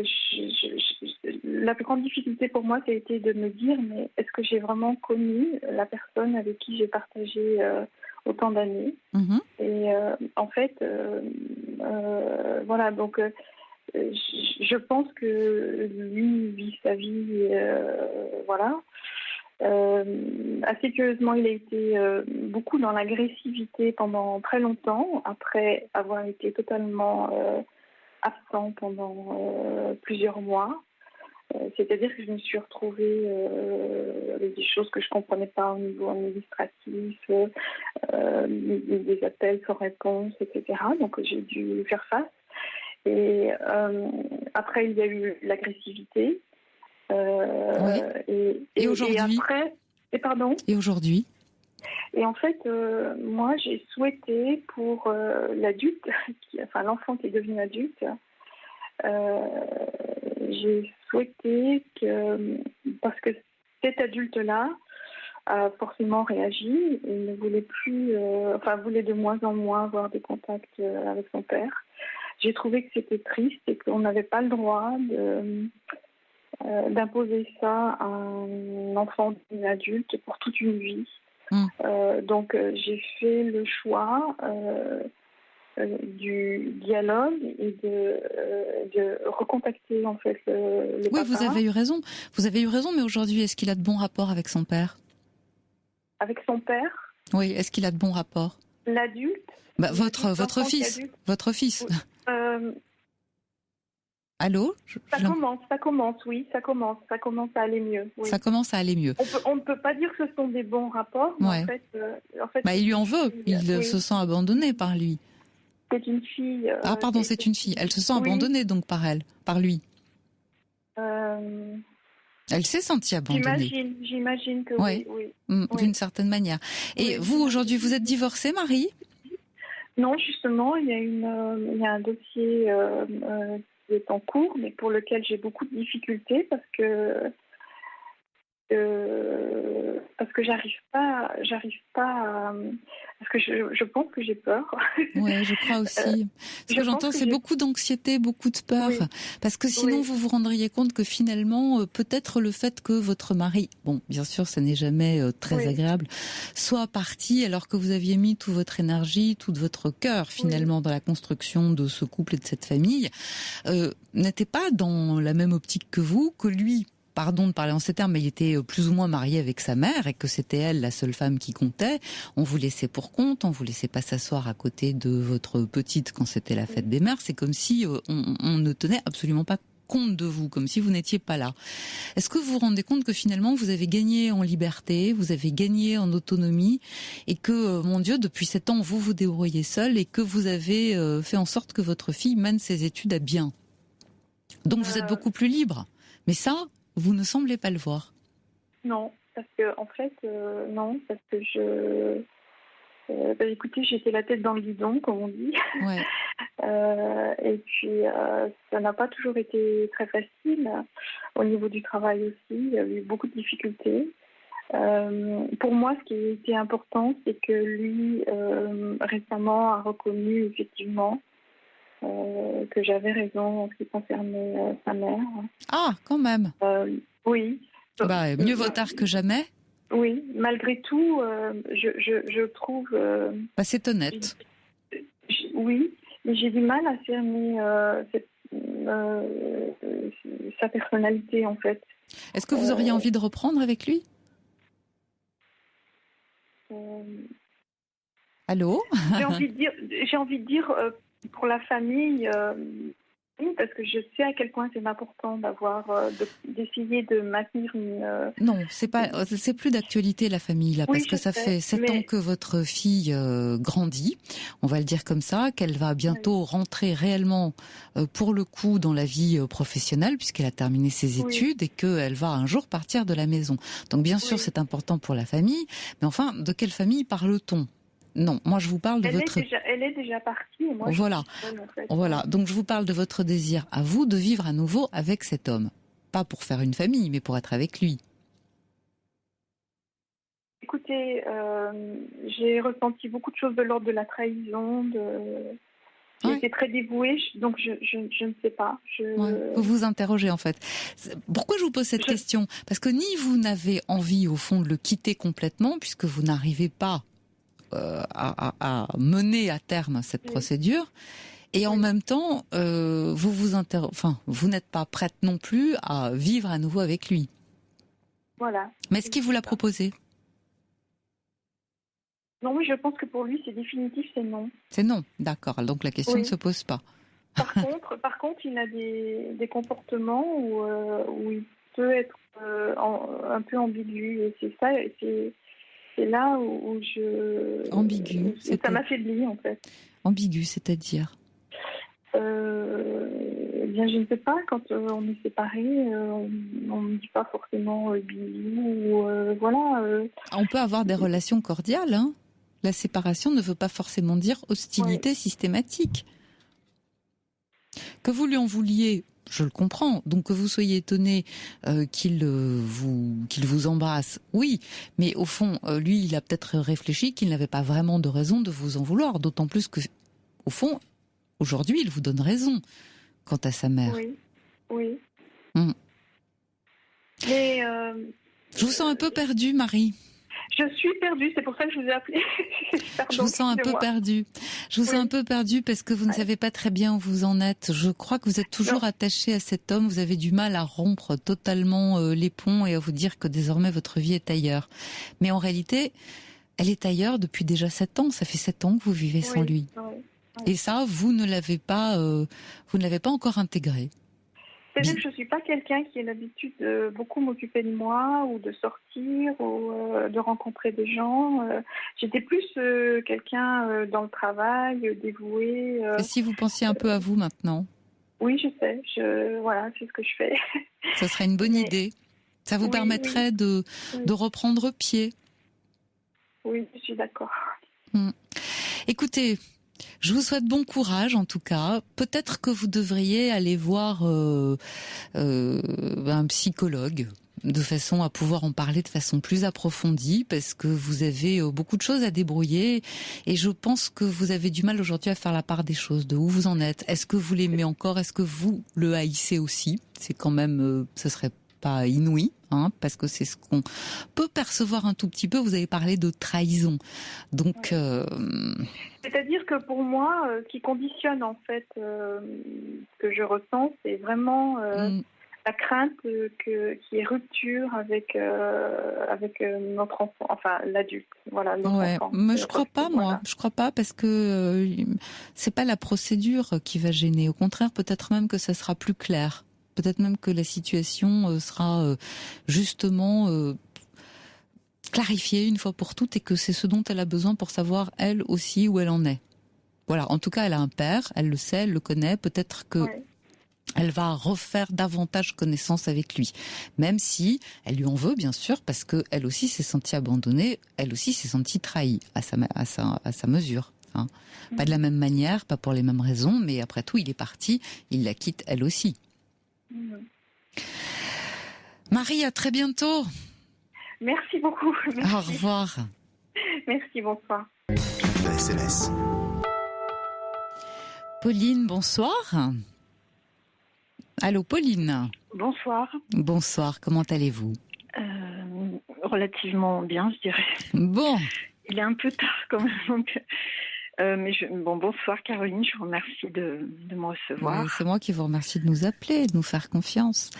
S6: la plus grande difficulté pour moi, ça a été de me dire, mais est-ce que j'ai vraiment connu la personne avec qui j'ai partagé autant d'années ? Et en fait, voilà, donc je pense que lui vit sa vie, voilà. Assez curieusement, il a été beaucoup dans l'agressivité pendant très longtemps, après avoir été totalement absent pendant plusieurs mois. C'est-à-dire que je me suis retrouvée avec des choses que je ne comprenais pas au niveau administratif, des appels sans réponse, etc. Donc j'ai dû faire face. Et après, il y a eu l'agressivité.
S1: Et aujourd'hui ?
S6: Et
S1: aujourd'hui ?
S6: Et en fait, moi, j'ai souhaité pour l'adulte, l'enfant qui est devenu adulte, j'ai souhaité que, parce que cet adulte-là a forcément réagi, il ne voulait plus, voulait de moins en moins avoir des contacts avec son père. J'ai trouvé que c'était triste et qu'on n'avait pas le droit d'imposer ça à un enfant d'un adulte pour toute une vie. Donc j'ai fait le choix du dialogue et de recontacter en fait le papa.
S1: Oui, vous avez eu raison. Vous avez eu raison, mais aujourd'hui, est-ce qu'il a de bons rapports avec son père ?
S6: Avec son père ?
S1: Oui, est-ce qu'il a de bons rapports ?
S6: L'adulte ?
S1: Votre fils. Votre fils. Allô ?
S6: Ça commence à aller mieux. Oui.
S1: Ça commence à aller mieux.
S6: On ne peut pas dire que ce sont des bons rapports, mais en fait,
S1: il lui en veut. Il se sent abandonné par lui.
S6: C'est une fille.
S1: C'est une fille. Elle se sent abandonnée donc par lui. Elle s'est sentie abandonnée.
S6: J'imagine que oui.
S1: D'une certaine manière. Et vous, aujourd'hui, vous êtes divorcée, Marie ?
S6: Non, justement, il y a un dossier qui est en cours, mais pour lequel j'ai beaucoup de difficultés parce que j'arrive pas parce que je pense que j'ai peur.
S1: Oui, je crois aussi. Ce que j'entends, c'est beaucoup d'anxiété, beaucoup de peur. Oui. Parce que sinon, vous vous rendriez compte que finalement, peut-être le fait que votre mari, bon, bien sûr, ça n'est jamais très agréable, soit parti alors que vous aviez mis toute votre énergie, tout votre cœur finalement dans la construction de ce couple et de cette famille, n'était pas dans la même optique que vous, que lui pardon de parler en ces termes, mais il était plus ou moins marié avec sa mère et que c'était elle la seule femme qui comptait, on vous laissait pour compte, on vous laissait pas s'asseoir à côté de votre petite quand c'était la fête des mères. C'est comme si on ne tenait absolument pas compte de vous, comme si vous n'étiez pas là. Est-ce que vous vous rendez compte que finalement vous avez gagné en liberté, vous avez gagné en autonomie et que, mon Dieu, depuis 7 ans, vous vous débrouillez seul et que vous avez fait en sorte que votre fille mène ses études à bien. Donc vous êtes beaucoup plus libre. Mais ça, vous ne semblez pas le voir.
S6: Non, parce que en fait, non, parce que écoutez, j'étais la tête dans le guidon, comme on dit.
S1: Ouais.
S6: Et puis, ça n'a pas toujours été très facile. Au niveau du travail aussi, il y a eu beaucoup de difficultés. Pour moi, ce qui était important, c'est que lui, récemment, a reconnu effectivement que j'avais raison en ce qui concernait sa mère.
S1: Ah, quand même.
S6: Oui.
S1: Mieux vaut tard que jamais.
S6: Oui, malgré tout, je trouve...
S1: c'est honnête.
S6: Oui, mais j'ai du mal à cerner sa personnalité, en fait.
S1: Est-ce que vous auriez envie de reprendre avec lui ? Allô ?
S6: J'ai envie de dire pour la famille... Oui, parce que je sais à quel point c'est important d'essayer de maintenir une...
S1: Non, c'est plus d'actualité la famille là, parce que ça fait 7 ans que votre fille grandit, on va le dire comme ça, qu'elle va bientôt rentrer réellement pour le coup dans la vie professionnelle puisqu'elle a terminé ses études et qu'elle va un jour partir de la maison. Donc bien sûr c'est important pour la famille, mais enfin de quelle famille parle-t-on ? Non, moi je vous parle de
S6: Elle est déjà partie. Et moi,
S1: voilà. Voilà. Donc je vous parle de votre désir à vous de vivre à nouveau avec cet homme. Pas pour faire une famille, mais pour être avec lui.
S6: Écoutez, j'ai ressenti beaucoup de choses de l'ordre de la trahison. J'étais très dévouée, donc je ne sais pas.
S1: Vous vous interrogez en fait. Pourquoi je vous pose cette question ? Parce que ni vous n'avez envie au fond de le quitter complètement, puisque vous n'arrivez pas à mener à terme cette procédure, et en même temps, vous n'êtes pas prête non plus à vivre à nouveau avec lui.
S6: Voilà.
S1: Mais est-ce qu'il vous l'a proposé ?
S6: Non, oui, je pense que pour lui, c'est définitif, c'est non.
S1: C'est non, d'accord. Donc la question ne se pose pas.
S6: Par contre, il a des comportements où il peut être un peu ambigu, et c'est ça, c'est là où
S1: ambigu,
S6: ça m'affaiblit en fait.
S1: Ambigu, c'est-à-dire
S6: bien, je ne sais pas. Quand on est séparés, on ne dit pas forcément bisous ou voilà.
S1: On peut avoir des relations cordiales. Hein. La séparation ne veut pas forcément dire hostilité systématique. Que vous lui en vouliez, je le comprends. Donc que vous soyez étonné qu'il vous embrasse, oui. Mais au fond, lui, il a peut-être réfléchi qu'il n'avait pas vraiment de raison de vous en vouloir. D'autant plus que, au fond, aujourd'hui, il vous donne raison quant à sa mère.
S6: Oui. Mais
S1: je vous sens un peu perdue, Marie.
S6: Je suis perdue, c'est pour ça que je vous ai appelé. Pardon,
S1: je vous sens un peu perdue. Je vous sens un peu perdue parce que vous ne savez pas très bien où vous en êtes. Je crois que vous êtes toujours attachée à cet homme. Vous avez du mal à rompre totalement les ponts et à vous dire que désormais votre vie est ailleurs. Mais en réalité, elle est ailleurs depuis déjà 7 ans. Ça fait 7 ans que vous vivez sans lui. Et ça, vous ne l'avez pas encore intégré.
S6: C'est-à-dire que je ne suis pas quelqu'un qui a l'habitude de beaucoup m'occuper de moi ou de sortir ou de rencontrer des gens. J'étais plus quelqu'un dans le travail, dévoué.
S1: Et si vous pensiez un peu à vous maintenant ?
S6: Oui, je sais. Voilà, c'est ce que je fais.
S1: Ça serait une bonne idée. Ça vous permettrait de reprendre pied.
S6: Oui, je suis d'accord.
S1: Écoutez... Je vous souhaite bon courage en tout cas. Peut-être que vous devriez aller voir un psychologue de façon à pouvoir en parler de façon plus approfondie parce que vous avez beaucoup de choses à débrouiller et je pense que vous avez du mal aujourd'hui à faire la part des choses, de où vous en êtes. Est-ce que vous l'aimez encore ? Est-ce que vous le haïssez aussi ? C'est quand même, ce serait pas inouï, hein, parce que c'est ce qu'on peut percevoir un tout petit peu. Vous avez parlé de trahison, donc.
S6: C'est-à-dire que pour moi, ce qui conditionne en fait ce que je ressens, c'est vraiment la crainte qu'il y ait rupture avec notre enfant, enfin l'adulte. Voilà, notre enfant.
S1: Mais je crois pas, moi.
S6: Voilà.
S1: Je crois pas parce que c'est pas la procédure qui va gêner. Au contraire, peut-être même que ça sera plus clair. Peut-être même que la situation sera justement clarifiée une fois pour toutes et que c'est ce dont elle a besoin pour savoir elle aussi où elle en est. Voilà. En tout cas, elle a un père, elle le sait, elle le connaît. Peut-être que elle va refaire davantage connaissance avec lui, même si elle lui en veut bien sûr parce que elle aussi s'est sentie abandonnée, elle aussi s'est sentie trahie à sa mesure. Hein. Pas de la même manière, pas pour les mêmes raisons, mais après tout, il est parti, il la quitte elle aussi. Marie, à très bientôt.
S6: Merci beaucoup. Merci.
S1: Au revoir.
S6: Merci, bonsoir.
S2: Le SMS.
S1: Pauline, bonsoir. Allô, Pauline.
S7: Bonsoir.
S1: Bonsoir, comment allez-vous?
S7: Relativement bien, je dirais.
S1: Bon.
S7: Il est un peu tard quand même. Donc, bonsoir Caroline, je vous remercie de me recevoir.
S1: Oui, c'est moi qui vous remercie de nous appeler, de nous faire confiance.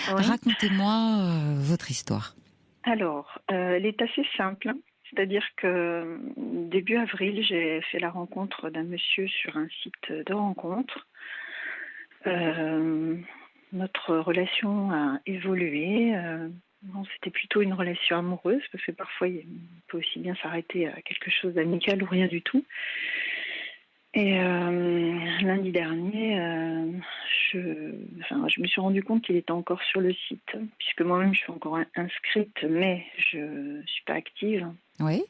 S1: Oui. Racontez-moi votre histoire.
S7: Alors, elle est assez simple. C'est-à-dire que début avril, j'ai fait la rencontre d'un monsieur sur un site de rencontre. Notre relation a évolué. C'était plutôt une relation amoureuse, parce que parfois il peut aussi bien s'arrêter à quelque chose d'amical ou rien du tout. Et lundi dernier, je me suis rendu compte qu'il était encore sur le site, puisque moi-même je suis encore inscrite, mais je ne suis pas active.
S1: Oui.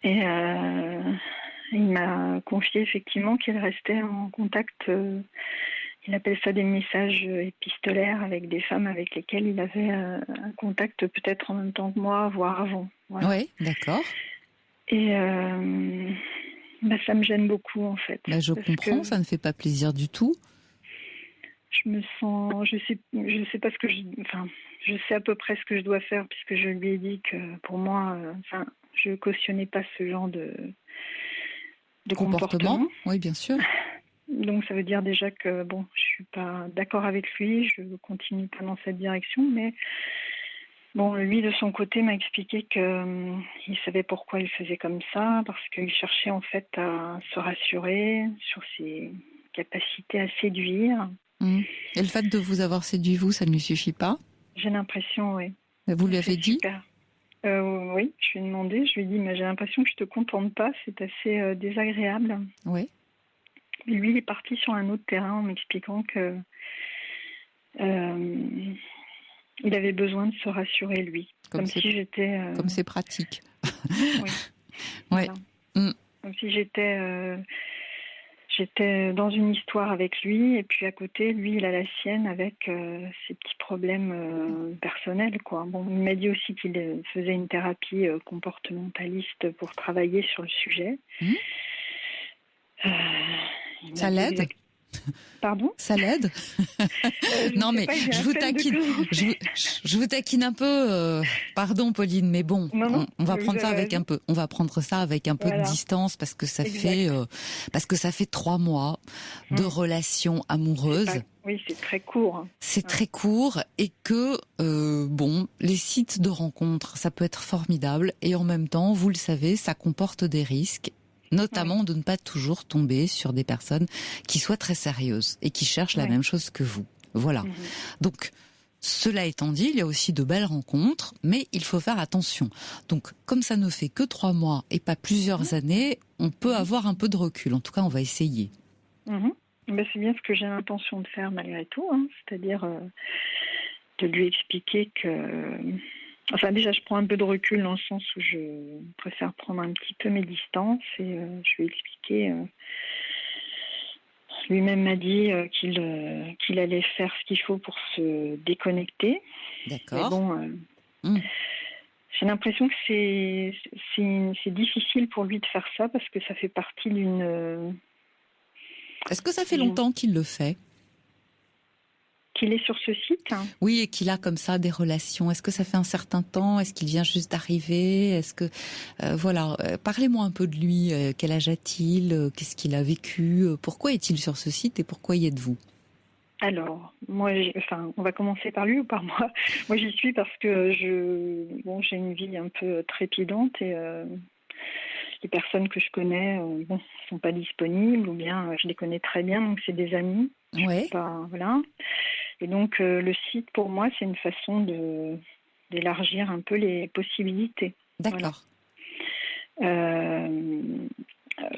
S7: Et il m'a confié effectivement qu'il restait en contact, il appelle ça des messages épistolaires avec des femmes avec lesquelles il avait un contact peut-être en même temps que moi, voire avant.
S1: Voilà. Oui, d'accord.
S7: Et ça me gêne beaucoup en fait.
S1: Je comprends, ça ne fait pas plaisir du tout.
S7: Je me sens, je sais pas ce que je sais à peu près ce que je dois faire puisque je lui ai dit que pour moi, je cautionnais pas ce genre de comportement.
S1: Oui, bien sûr.
S7: Donc ça veut dire déjà que je suis pas d'accord avec lui, je continue pas dans cette direction, mais lui de son côté m'a expliqué que il savait pourquoi il faisait comme ça, parce qu'il cherchait en fait à se rassurer sur ses capacités à séduire.
S1: Et le fait de vous avoir séduit, ça ne lui suffit pas?
S7: J'ai l'impression, oui.
S1: Vous lui avez dit?
S7: Super. Oui, je lui ai demandé, je lui ai dit, mais j'ai l'impression que je te contente pas, c'est assez désagréable.
S1: Oui.
S7: Et lui, il est parti sur un autre terrain en m'expliquant que il avait besoin de se rassurer lui, comme si j'étais.
S1: Comme c'est pratique.
S7: Oui.
S1: Ouais.
S7: Voilà. Comme si j'étais dans une histoire avec lui, et puis à côté, lui, il a la sienne avec ses petits problèmes personnels, quoi. Il m'a dit aussi qu'il faisait une thérapie comportementaliste pour travailler sur le sujet.
S1: Ça l'aide?
S7: Pardon?
S1: Ça l'aide? Non mais je vous taquine un peu. Pardon Pauline, mais bon, on va prendre ça avec un peu. On va prendre ça avec un peu de distance parce que ça fait 3 mois de relation amoureuse.
S7: Oui, c'est très court.
S1: C'est très court et que les sites de rencontres, ça peut être formidable et en même temps, vous le savez, ça comporte des risques. Notamment de ne pas toujours tomber sur des personnes qui soient très sérieuses et qui cherchent la même chose que vous. Voilà. Donc, cela étant dit, il y a aussi de belles rencontres, mais il faut faire attention. Donc, comme ça ne fait que 3 mois et pas plusieurs années, on peut avoir un peu de recul. En tout cas, on va essayer.
S7: C'est bien ce que j'ai l'intention de faire malgré tout, c'est-à-dire de lui expliquer que... Enfin, déjà, je prends un peu de recul dans le sens où je préfère prendre un petit peu mes distances et je lui ai expliqué. Lui-même m'a dit qu'il allait faire ce qu'il faut pour se déconnecter.
S1: D'accord.
S7: Mais j'ai l'impression que c'est difficile pour lui de faire ça parce que ça fait partie d'une...
S1: Est-ce que ça fait longtemps qu'il le fait ?
S7: Qu'il est sur ce site?
S1: Oui, et qu'il a comme ça des relations. Est-ce que ça fait un certain temps? Est-ce qu'il vient juste d'arriver? Est-ce que parlez-moi un peu de lui. Quel âge a-t-il? Qu'est-ce qu'il a vécu? Pourquoi est-il sur ce site et pourquoi y êtes-vous?
S7: Alors, moi, on va commencer par lui ou par moi. Moi, j'y suis parce que j'ai une vie un peu trépidante et les personnes que je connais, sont pas disponibles ou bien je les connais très bien, donc c'est des amis.
S1: Ouais.
S7: Voilà. Et donc, le site, pour moi, c'est une façon d'élargir un peu les possibilités.
S1: D'accord.
S7: Voilà.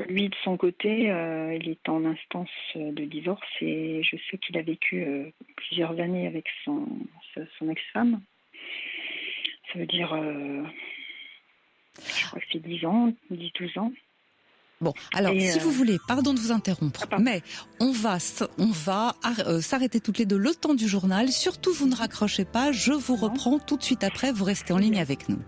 S7: Lui, de son côté, il est en instance de divorce et je sais qu'il a vécu plusieurs années avec son ex-femme. Ça veut dire, je crois que c'est 10 ans, 10-12 ans.
S1: Bon, alors, si vous voulez, pardon de vous interrompre, mais on va s'arrêter toutes les deux le temps du journal. Surtout, vous ne raccrochez pas, je vous reprends tout de suite après, vous restez en ligne avec nous.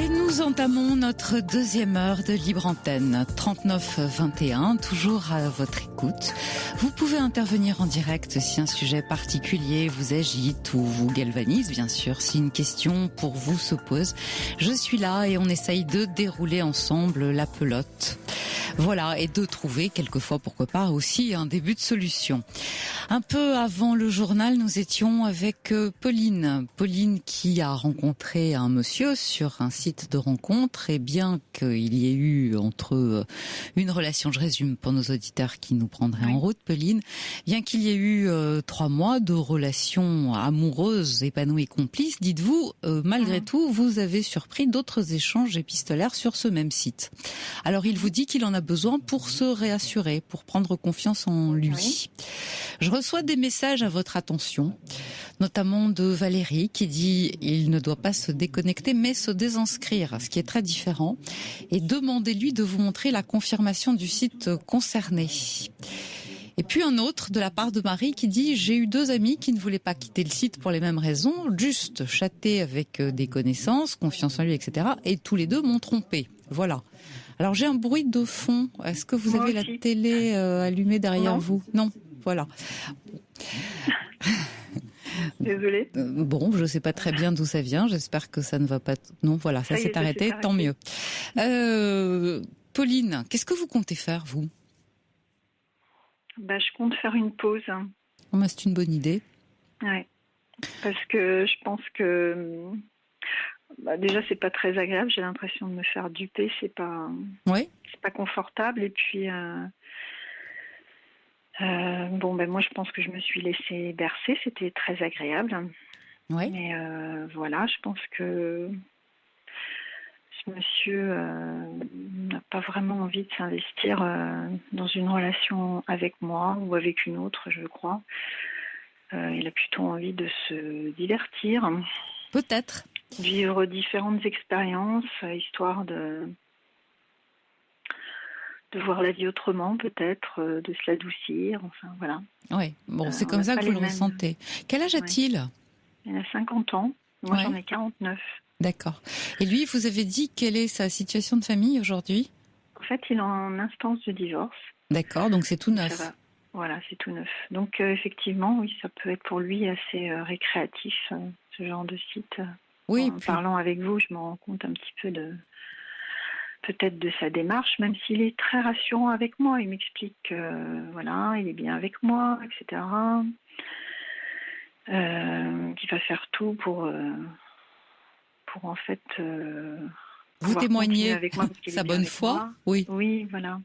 S1: Nous entamons notre deuxième heure de Libre Antenne, 39-21, toujours à votre écoute. Vous pouvez intervenir en direct si un sujet particulier vous agite ou vous galvanise, bien sûr, si une question pour vous se pose. Je suis là et on essaye de dérouler ensemble la pelote. Voilà, et de trouver quelquefois, pourquoi pas, aussi un début de solution. Un peu avant le journal, nous étions avec Pauline. Pauline qui a rencontré un monsieur sur un site de rencontre, et bien qu'il y ait eu entre eux une relation, je résume pour nos auditeurs qui nous prendraient en route, Pauline, bien qu'il y ait eu 3 mois de relations amoureuses, épanouies, complices, dites-vous, malgré tout, vous avez surpris d'autres échanges épistolaires sur ce même site. Alors il vous dit qu'il en a besoin pour se réassurer, pour prendre confiance en lui. Oui. Je reçois des messages à votre attention, notamment de Valérie qui dit il ne doit pas se déconnecter mais se désinscrire, ce qui est très différent, et demandez-lui de vous montrer la confirmation du site concerné. Et puis un autre de la part de Marie qui dit « J'ai eu 2 amis qui ne voulaient pas quitter le site pour les mêmes raisons, juste chatter avec des connaissances, confiance en lui, etc. Et tous les 2 m'ont trompé. » Voilà. Alors j'ai un bruit de fond. Est-ce que vous avez la télé allumée derrière vous ? Non. Voilà.
S7: Désolée.
S1: Bon, je ne sais pas très bien d'où ça vient. J'espère que ça ne va pas... Non, voilà, ça s'est arrêté. Tant mieux. Pauline, qu'est-ce que vous comptez faire, vous ?
S7: Je compte faire une pause.
S1: Oh, c'est une bonne idée.
S7: Ouais. Parce que je pense que... déjà, c'est pas très agréable. J'ai l'impression de me faire duper. C'est pas confortable. Et puis... moi, je pense que je me suis laissée bercer. C'était très agréable.
S1: Ouais.
S7: Mais voilà, je pense que ce monsieur n'a pas vraiment envie de s'investir dans une relation avec moi ou avec une autre, je crois. Il a plutôt envie de se divertir.
S1: Peut-être.
S7: Vivre différentes expériences, histoire de voir la vie autrement, peut-être, de se l'adoucir, enfin voilà.
S1: Oui, bon, c'est comme ça que vous le ressentez. Quel âge a-t-il ?
S7: Il a 50 ans, moi j'en ai 49.
S1: D'accord. Et lui, vous avez dit quelle est sa situation de famille aujourd'hui ?
S7: En fait, il est en instance de divorce.
S1: D'accord, donc c'est tout neuf.
S7: Voilà, c'est tout neuf. Donc effectivement, oui, ça peut être pour lui assez récréatif, ce genre de site.
S1: Oui,
S7: en parlant avec vous, je me rends compte un petit peu peut-être de sa démarche, même s'il est très rassurant avec moi. Il m'explique qu'il est bien avec moi, etc. Qu'il va faire tout pour en fait
S1: vous témoigner
S7: avec moi
S1: sa bonne foi.
S7: Moi. Oui, voilà.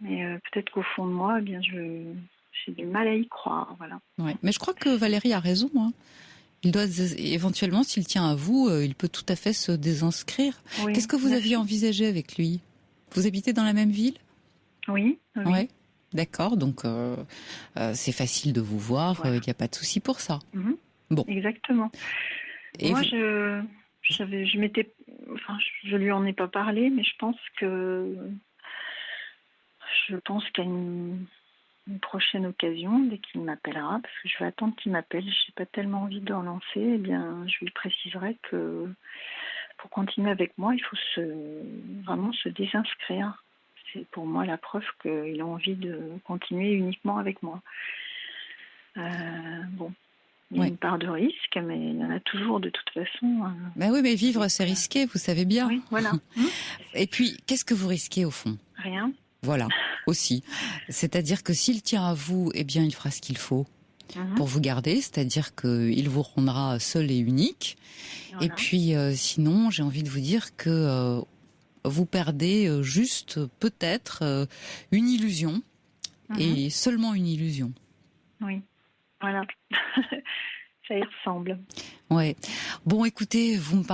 S7: Mais peut-être qu'au fond de moi, j'ai du mal à y croire, voilà.
S1: Ouais. Mais je crois que Valérie a raison. Il doit éventuellement, s'il tient à vous, il peut tout à fait se désinscrire. Oui, qu'est-ce que vous aviez envisagé avec lui ? Vous habitez dans la même ville ?
S7: Oui.
S1: Ouais. D'accord, donc c'est facile de vous voir, il n'y a pas de souci pour ça.
S7: Bon. Exactement. Et moi, je lui en ai pas parlé, mais je pense qu'il y a une prochaine occasion, dès qu'il m'appellera, parce que je vais attendre qu'il m'appelle, je n'ai pas tellement envie de relancer, eh bien, je lui préciserai que pour continuer avec moi, il faut vraiment se désinscrire. C'est pour moi la preuve qu'il a envie de continuer uniquement avec moi. Bon, il y a une part de risque, mais il y en a toujours de toute façon.
S1: Ben oui, mais vivre, c'est risqué, vous savez bien.
S7: Oui, voilà.
S1: Et puis, qu'est-ce que vous risquez au fond ?
S7: Rien.
S1: Voilà, aussi. C'est-à-dire que s'il tient à vous, eh bien, il fera ce qu'il faut pour vous garder, c'est-à-dire qu'il vous rendra seul et unique. Voilà. Et puis, sinon, j'ai envie de vous dire que vous perdez juste, peut-être, une illusion, et seulement une illusion.
S7: Oui, voilà. Ça y ressemble.
S1: Ouais. Bon, écoutez, vous ne me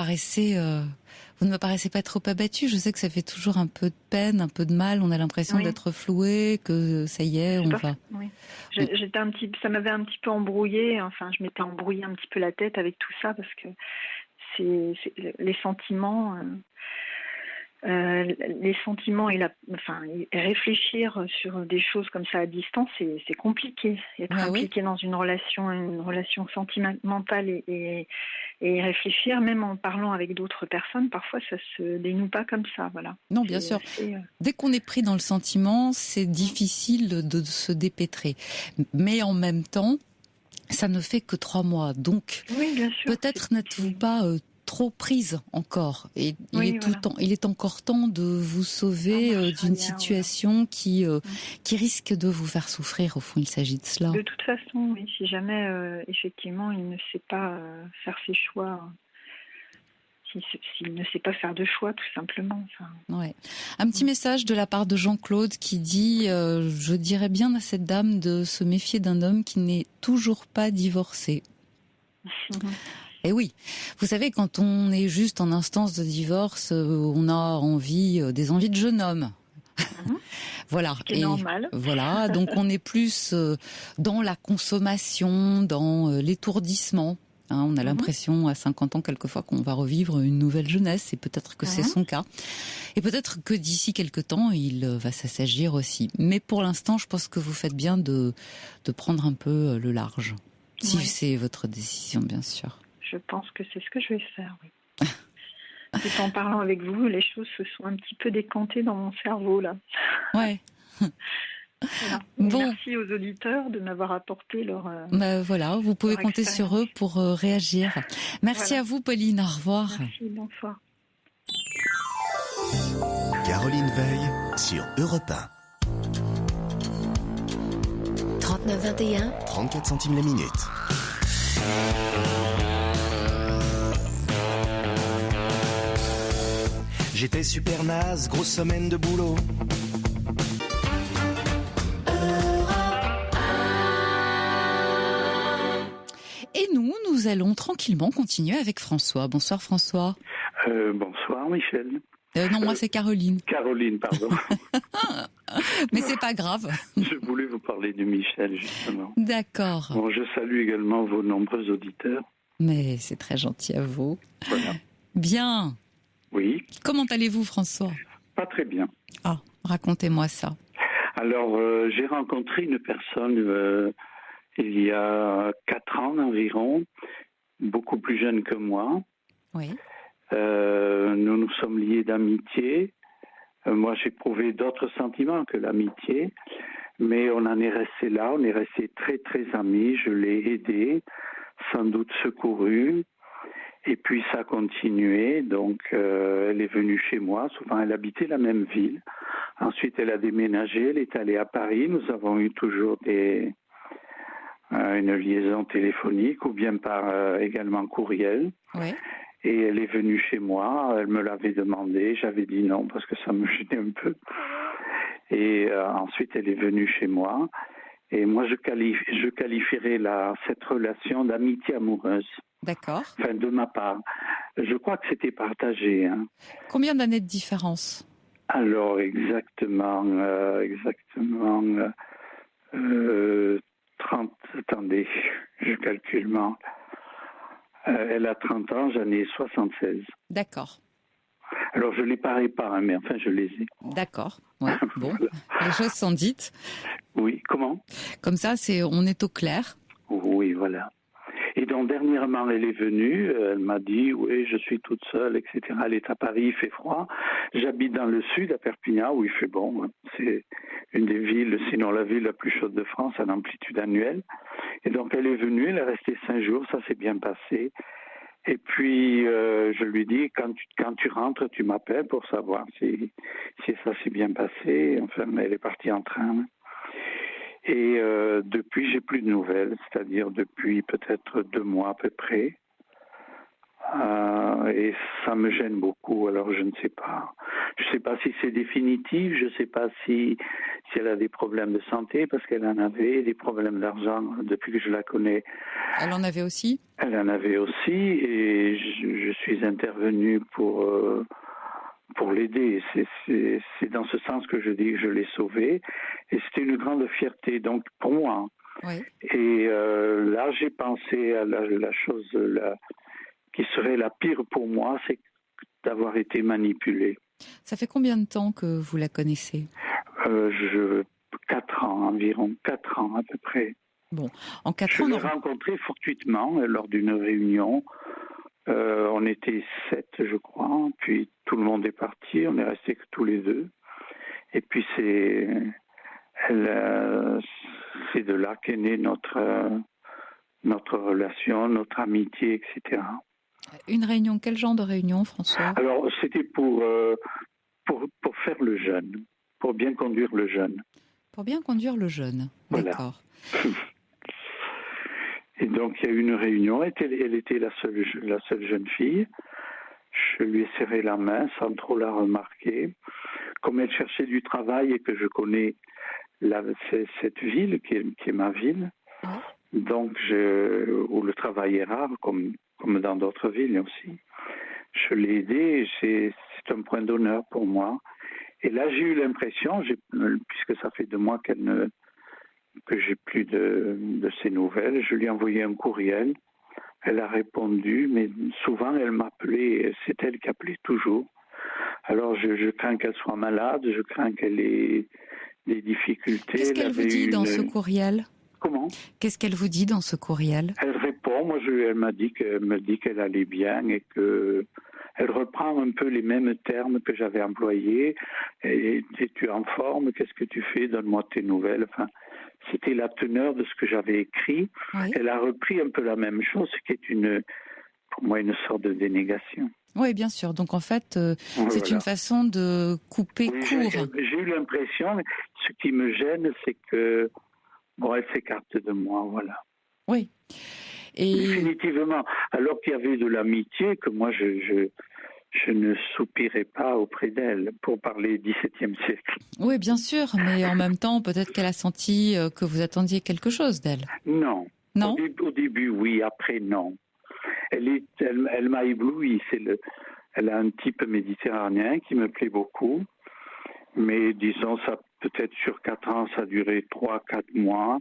S1: paraissez pas trop abattu. Je sais que ça fait toujours un peu de peine, un peu de mal. On a l'impression d'être floué, que ça y est, on va. Oui.
S7: Ça m'avait un petit peu embrouillé. Enfin, je m'étais embrouillé un petit peu la tête avec tout ça parce que c'est les sentiments. Les sentiments et réfléchir sur des choses comme ça à distance, c'est compliqué. Être impliqué dans une relation sentimentale et réfléchir, même en parlant avec d'autres personnes, parfois ça se dénoue pas comme ça, voilà.
S1: Non, bien sûr. Dès qu'on est pris dans le sentiment, c'est difficile de se dépêtrer. Mais en même temps, ça ne fait que 3 mois. Donc, bien sûr, peut-être n'êtes-vous pas trop prise encore, et il est encore temps de vous sauver d'une situation qui risque de vous faire souffrir. Au fond, il s'agit de cela.
S7: De toute façon, oui, si jamais effectivement il ne sait pas faire ses choix, s'il ne sait pas faire de choix, tout simplement.
S1: Ouais. Un petit message de la part de Jean-Claude qui dit je dirais bien à cette dame de se méfier d'un homme qui n'est toujours pas divorcé. Et oui, vous savez, quand on est juste en instance de divorce, on a des envies de jeune homme. Voilà.
S7: C'est normal.
S1: Voilà, donc on est plus dans la consommation, dans l'étourdissement. On a l'impression à 50 ans quelquefois qu'on va revivre une nouvelle jeunesse, et peut-être que c'est son cas. Et peut-être que d'ici quelque temps, il va s'assagir aussi. Mais pour l'instant, je pense que vous faites bien de prendre un peu le large. Si c'est votre décision, bien sûr.
S7: Je pense que c'est ce que je vais faire, oui. Tout en parlant avec vous, les choses se sont un petit peu décantées dans mon cerveau, là.
S1: Ouais.
S7: Voilà. Bon. Merci aux auditeurs de m'avoir apporté leur...
S1: voilà, vous pouvez compter sur eux pour réagir. Merci à vous, Pauline. Au revoir.
S7: Merci, bonsoir.
S2: Caroline Veil sur Europe 1.
S4: 39-21.
S2: 34 centimes la minute.
S8: J'étais super naze, grosse semaine de boulot.
S1: Et nous allons tranquillement continuer avec François. Bonsoir François.
S9: Bonsoir Michel.
S1: Non, moi c'est Caroline.
S9: Caroline, pardon.
S1: Mais c'est pas grave.
S9: Je voulais vous parler de Michel, justement.
S1: D'accord.
S9: Bon, je salue également vos nombreux auditeurs.
S1: Mais c'est très gentil à vous.
S9: Voilà.
S1: Bien.
S9: Oui.
S1: Comment allez-vous, François ?
S9: Pas très bien.
S1: Ah, racontez-moi ça.
S9: Alors, j'ai rencontré une personne il y a 4 ans environ, beaucoup plus jeune que moi.
S1: Oui.
S9: Nous nous sommes liés d'amitié. Moi, j'ai éprouvé d'autres sentiments que l'amitié, mais on en est resté là. On est resté très, très amis. Je l'ai aidé, sans doute secouru. Et puis ça a continué, donc elle est venue chez moi, souvent elle habitait la même ville. Ensuite elle a déménagé, elle est allée à Paris, nous avons eu toujours une liaison téléphonique ou bien par également courriel.
S1: Oui.
S9: Et elle est venue chez moi, elle me l'avait demandé, j'avais dit non parce que ça me gênait un peu. Et ensuite elle est venue chez moi et moi je qualifierais cette relation d'amitié amoureuse.
S1: D'accord.
S9: Enfin, de ma part. Je crois que c'était partagé. Hein.
S1: Combien d'années de différence ?
S9: Alors, exactement 30... Attendez, je calcule mal. Elle a 30 ans, j'en ai 76.
S1: D'accord.
S9: Alors, je ne les parais pas, hein, mais enfin, je les ai.
S1: D'accord. Ouais, bon, voilà. Les choses sont dites.
S9: Oui, comment?
S1: Comme ça, on est au clair.
S9: Oui, voilà. Et donc, dernièrement, elle est venue, elle m'a dit, oui, je suis toute seule, etc. Elle est à Paris, il fait froid. J'habite dans le sud, à Perpignan, où il fait bon. C'est une des villes, sinon la ville la plus chaude de France, à l'amplitude annuelle. Et donc, elle est venue, elle est restée 5 jours, ça s'est bien passé. Et puis, je lui dis, quand tu rentres, tu m'appelles pour savoir si ça s'est bien passé. Enfin, elle est partie en train. Et depuis, j'ai plus de nouvelles, c'est-à-dire depuis peut-être 2 mois à peu près. Et ça me gêne beaucoup, alors je ne sais pas. Je ne sais pas si c'est définitif, je ne sais pas si elle a des problèmes de santé, parce qu'elle en avait, des problèmes d'argent depuis que je la connais.
S1: Elle en avait aussi?
S9: Elle en avait aussi, et je suis intervenu pour l'aider. C'est dans ce sens que je dis que je l'ai sauvée, et c'était une grande fierté, donc pour moi.
S1: Oui.
S9: Et là, j'ai pensé à la chose qui serait la pire pour moi, c'est d'avoir été manipulé.
S1: Ça fait combien de temps que vous la connaissez?
S9: 4 ans, environ 4 ans à peu près.
S1: Bon, en 4 ans...
S9: Je l'ai rencontrée fortuitement lors d'une réunion. On était 7, je crois, puis tout le monde est parti, on est restés que tous les 2. Et puis c'est de là qu'est née notre relation, notre amitié, etc.
S1: Une réunion, quel genre de réunion, François?
S9: Alors, c'était pour faire le jeûne, pour bien conduire le jeûne.
S1: Pour bien conduire le jeûne,
S9: voilà.
S1: D'accord.
S9: Et donc, il y a eu une réunion, elle était la seule jeune fille. Je lui ai serré la main sans trop la remarquer. Comme elle cherchait du travail et que je connais cette ville qui est ma ville, donc où le travail est rare, comme dans d'autres villes aussi. Je l'ai aidée, c'est un point d'honneur pour moi. Et là, j'ai eu l'impression, puisque ça fait 2 mois que j'ai plus de ses nouvelles, je lui ai envoyé un courriel. Elle a répondu, mais souvent elle m'appelait, c'est elle qui appelait toujours. Alors je crains qu'elle soit malade, je crains qu'elle ait des difficultés.
S1: Qu'est-ce qu'elle vous dit dans ce courriel?
S9: Comment?
S1: Qu'est-ce qu'elle vous dit dans ce courriel?
S9: Elle répond, elle m'a dit qu'elle allait bien et que elle reprend un peu les mêmes termes que j'avais employés. Et tu es en forme, qu'est-ce que tu fais? Donne-moi tes nouvelles. Enfin, c'était la teneur de ce que j'avais écrit. Oui. Elle a repris un peu la même chose, ce qui est pour moi une sorte de dénégation.
S1: Oui, bien sûr. Donc en fait, c'est une façon de couper court.
S9: J'ai eu l'impression, ce qui me gêne, c'est que elle s'écarte de moi, voilà.
S1: Oui. Et...
S9: Définitivement. Alors qu'il y avait de l'amitié, que moi je ne soupirais pas auprès d'elle pour parler XVIIe siècle.
S1: Oui, bien sûr, mais en même temps, peut-être qu'elle a senti que vous attendiez quelque chose d'elle.
S9: Non.
S1: Non.
S9: Au début, oui. Après, non. Elle m'a ébloui. Elle a un type méditerranéen qui me plaît beaucoup. Mais disons, ça peut-être sur 4 ans, ça a duré 3-4 mois.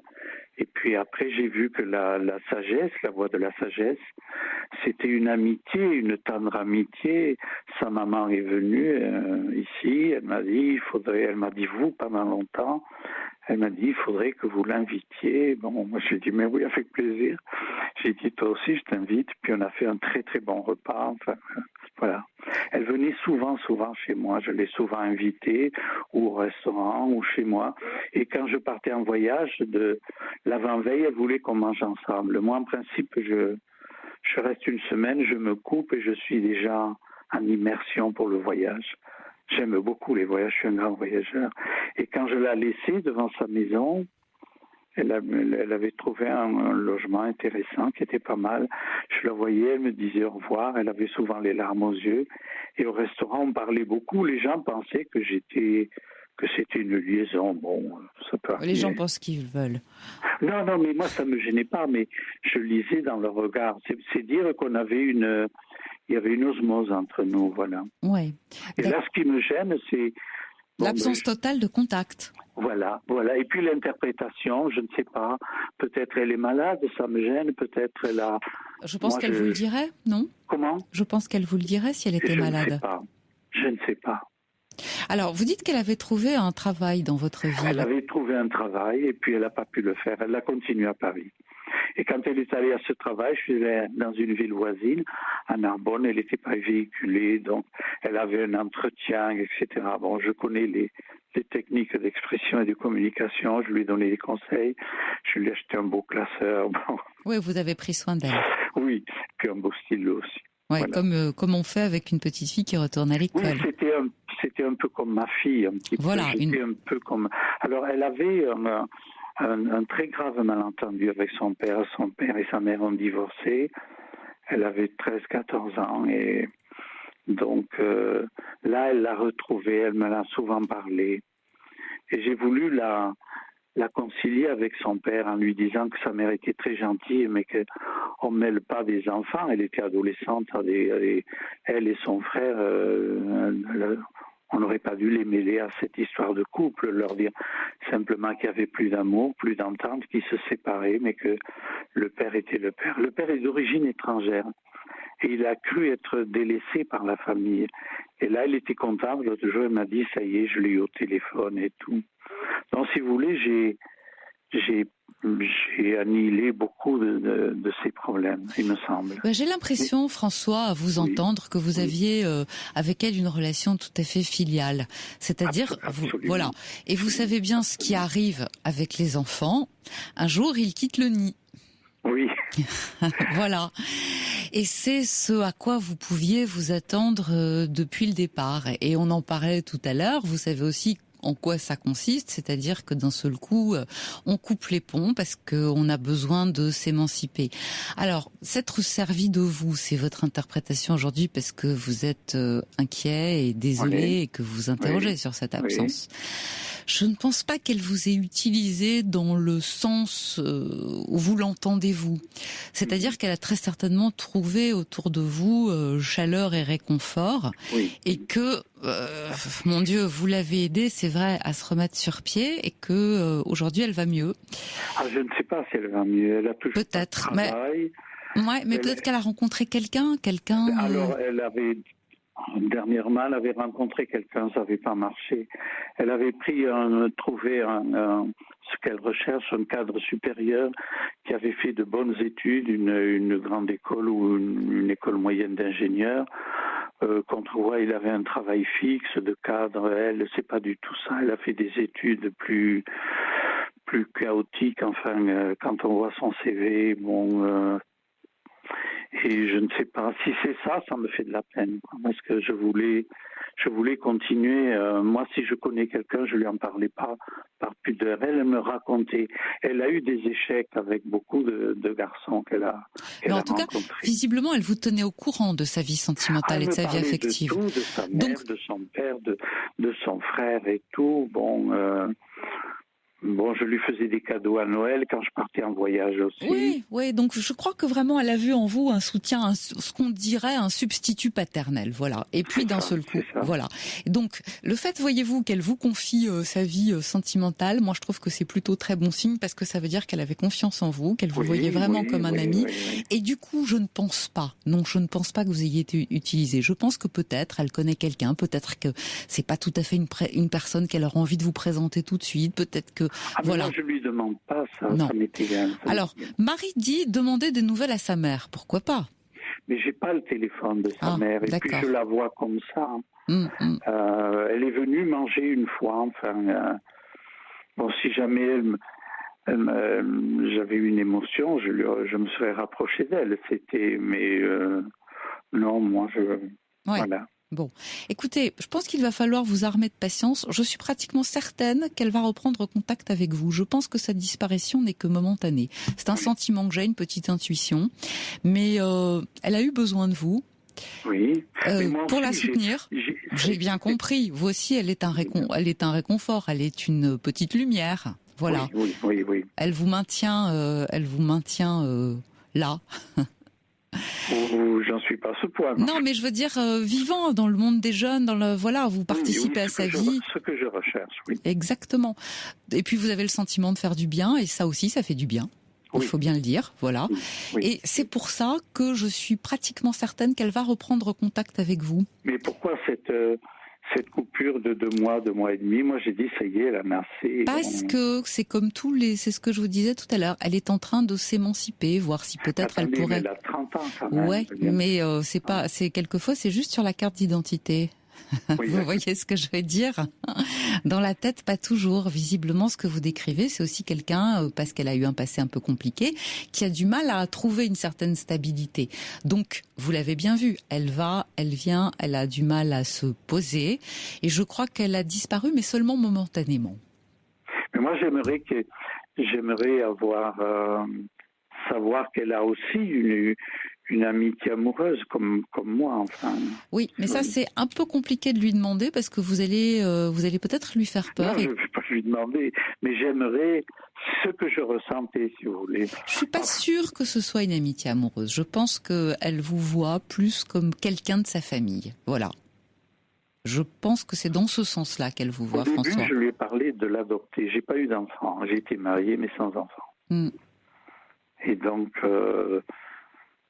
S9: Et puis après, j'ai vu que la sagesse, la voie de la sagesse, c'était une amitié, une tendre amitié. Sa maman est venue ici, elle m'a dit, vous, pendant longtemps, elle m'a dit, il faudrait que vous l'invitiez. Bon, moi j'ai dit, mais oui, avec plaisir. J'ai dit, toi aussi, je t'invite. Puis on a fait un très très bon repas. Enfin, voilà. Elle venait souvent chez moi. Je l'ai souvent invitée, ou au restaurant, ou chez moi. Et quand je partais en voyage, de l'avant-veille, elle voulait qu'on mange ensemble. Moi, en principe, je reste 1 semaine, je me coupe et je suis déjà en immersion pour le voyage. J'aime beaucoup les voyages, je suis un grand voyageur. Et quand je l'ai laissée devant sa maison, elle avait trouvé un logement intéressant qui était pas mal. Je la voyais, elle me disait au revoir, elle avait souvent les larmes aux yeux. Et au restaurant, on parlait beaucoup. Les gens pensaient que c'était une liaison. Bon, ça peut arriver.
S1: Les gens pensent qu'ils veulent.
S9: Non, mais moi, ça me gênait pas, mais je lisais dans leur regard. C'est dire qu'on avait il y avait une osmose entre nous, voilà.
S1: Ouais.
S9: Et là, ce qui me gêne, c'est...
S1: l'absence totale de contact.
S9: Voilà. Et puis l'interprétation, je ne sais pas. Peut-être elle est malade, ça me gêne. Peut-être elle a...
S1: Je pense qu'elle vous le dirait, non?
S9: Comment?
S1: Je pense qu'elle vous le dirait si elle était malade.
S9: Je ne sais pas.
S1: Alors, vous dites qu'elle avait trouvé un travail dans votre ville.
S9: Elle avait trouvé un travail et puis elle n'a pas pu le faire. Elle l'a continué à Paris. Et quand elle est allée à ce travail, je suis allé dans une ville voisine, à Narbonne, elle n'était pas véhiculée, donc elle avait un entretien, etc. Bon, je connais les techniques d'expression et de communication, je lui ai donné des conseils, je lui ai acheté un beau classeur. Bon.
S1: Oui, vous avez pris soin d'elle.
S9: Oui, puis un beau stylo aussi.
S1: Ouais,
S9: voilà.
S1: comme on fait avec une petite fille qui retourne à l'école.
S9: Oui, c'était un peu comme ma fille, un petit peu. J'étais un peu comme. Alors, elle avait un très grave malentendu avec son père. Son père et sa mère ont divorcé. Elle avait 13-14 ans et donc là, elle l'a retrouvée. Elle me l'a souvent parlé et j'ai voulu la concilier avec son père en lui disant que sa mère était très gentille, mais qu'on ne mêle pas des enfants. Elle était adolescente, elle et son frère, on n'aurait pas dû les mêler à cette histoire de couple, leur dire simplement qu'il n'y avait plus d'amour, plus d'entente, qu'ils se séparaient, mais que le père était le père. Le père est d'origine étrangère. Et il a cru être délaissé par la famille. Et là, il était content. L'autre jour, il m'a dit, ça y est, je l'ai eu au téléphone et tout. Donc, si vous voulez, j'ai annihilé beaucoup de ces problèmes, il me semble.
S1: J'ai l'impression, François, à vous entendre, que vous aviez avec elle une relation tout à fait filiale. C'est-à-dire, voilà. Et vous savez bien ce qui arrive avec les enfants. Un jour, ils quittent le nid.
S9: Oui.
S1: Voilà. Et c'est ce à quoi vous pouviez vous attendre depuis le départ. Et on en parlait tout à l'heure. Vous savez aussi en quoi ça consiste, c'est-à-dire que d'un seul coup, on coupe les ponts parce qu'on a besoin de s'émanciper. Alors, s'être servi de vous, c'est votre interprétation aujourd'hui parce que vous êtes inquiet et désolé et que vous vous interrogez sur cette absence. Je ne pense pas qu'elle vous ait utilisé dans le sens où vous l'entendez vous. C'est-à-dire qu'elle a très certainement trouvé autour de vous chaleur et réconfort et que, mon Dieu, vous l'avez aidée, c'est vrai, à se remettre sur pied et que aujourd'hui elle va mieux.
S9: Ah, je ne sais pas si elle va mieux. Elle a toujours
S1: peut-être,
S9: travail.
S1: Mais peut-être qu'elle a rencontré quelqu'un.
S9: Alors, elle avait dernièrement, elle avait rencontré quelqu'un, ça n'avait pas marché. Elle avait trouvé ce qu'elle recherche, un cadre supérieur qui avait fait de bonnes études, une grande école ou une école moyenne d'ingénieurs. Contre il avait un travail fixe de cadre. Elle, c'est pas du tout ça. Elle a fait des études plus chaotiques. Enfin, quand on voit son CV, et je ne sais pas si c'est ça, ça me fait de la peine parce que je voulais continuer. Moi, si je connais quelqu'un, je lui en parlais pas par pudeur. Elle me racontait. Elle a eu des échecs avec beaucoup de garçons qu'elle a.
S1: Mais en tout cas, visiblement, elle vous tenait au courant de sa vie sentimentale et de sa vie affective.
S9: De tout, de sa mère, de son père, de son frère et tout. Bon, je lui faisais des cadeaux à Noël quand je partais en voyage aussi.
S1: Oui, donc je crois que vraiment elle a vu en vous un soutien, ce qu'on dirait un substitut paternel, voilà. Et puis d'un seul coup, voilà. Donc le fait, voyez-vous, qu'elle vous confie sa vie sentimentale, moi je trouve que c'est plutôt très bon signe parce que ça veut dire qu'elle avait confiance en vous, qu'elle vous voyait vraiment comme un ami. Et du coup, je ne pense pas que vous ayez été utilisé. Je pense que peut-être elle connaît quelqu'un, peut-être que c'est pas tout à fait une personne qu'elle aura envie de vous présenter tout de suite, peut-être que voilà.
S9: Moi, je lui demande pas ça.
S1: Non.
S9: Ça m'est égal.
S1: Alors, Marie dit demander des nouvelles à sa mère. Pourquoi pas?
S9: Mais j'ai pas le téléphone de sa mère. Et puis je la vois comme ça. Elle est venue manger une fois. Enfin, si jamais j'avais une émotion, je me serais rapproché d'elle. Non, moi voilà.
S1: Bon, écoutez, je pense qu'il va falloir vous armer de patience. Je suis pratiquement certaine qu'elle va reprendre contact avec vous. Je pense que sa disparition n'est que momentanée. C'est un sentiment que j'ai, une petite intuition. Mais elle a eu besoin de vous.
S9: Oui.
S1: Pour la soutenir. J'ai bien compris. Vous aussi, elle est un réconfort. Elle est une petite lumière. Voilà.
S9: Oui.
S1: Elle vous maintient là.
S9: J'en suis pas à ce point.
S1: Non, mais je veux dire, vivant dans le monde des jeunes, vous participez à sa vie.
S9: Ce que je recherche, oui.
S1: Exactement. Et puis vous avez le sentiment de faire du bien, et ça aussi, ça fait du bien. Il faut bien le dire, voilà. Oui. Et c'est pour ça que je suis pratiquement certaine qu'elle va reprendre contact avec vous.
S9: Mais pourquoi cette coupure de 2 mois et demi, moi j'ai dit ça y est, elle en a assez.
S1: Parce que c'est comme c'est ce que je vous disais tout à l'heure, elle est en train de s'émanciper, voir si peut-être elle pourrait.
S9: Mais elle a 30 ans quand même.
S1: Ouais, mais quelquefois c'est juste sur la carte d'identité. Oui, vous voyez ce que je veux dire? Dans la tête, pas toujours. Visiblement, ce que vous décrivez, c'est aussi quelqu'un, parce qu'elle a eu un passé un peu compliqué, qui a du mal à trouver une certaine stabilité. Donc, vous l'avez bien vu, elle vient, elle a du mal à se poser, et je crois qu'elle a disparu, mais seulement momentanément.
S9: Mais moi, j'aimerais savoir qu'elle a aussi une amitié amoureuse comme moi, enfin.
S1: Oui, mais ça c'est un peu compliqué de lui demander parce que vous allez peut-être lui faire peur.
S9: Non, je ne vais pas lui demander, mais j'aimerais ce que je ressentais, si vous voulez.
S1: Je suis pas sûre que ce soit une amitié amoureuse. Je pense qu'elle vous voit plus comme quelqu'un de sa famille. Voilà. Je pense que c'est dans ce sens-là qu'elle vous voit, François.
S9: Au début, je lui ai parlé de l'adopter. J'ai pas eu d'enfant. J'ai été marié, mais sans enfant. Et donc,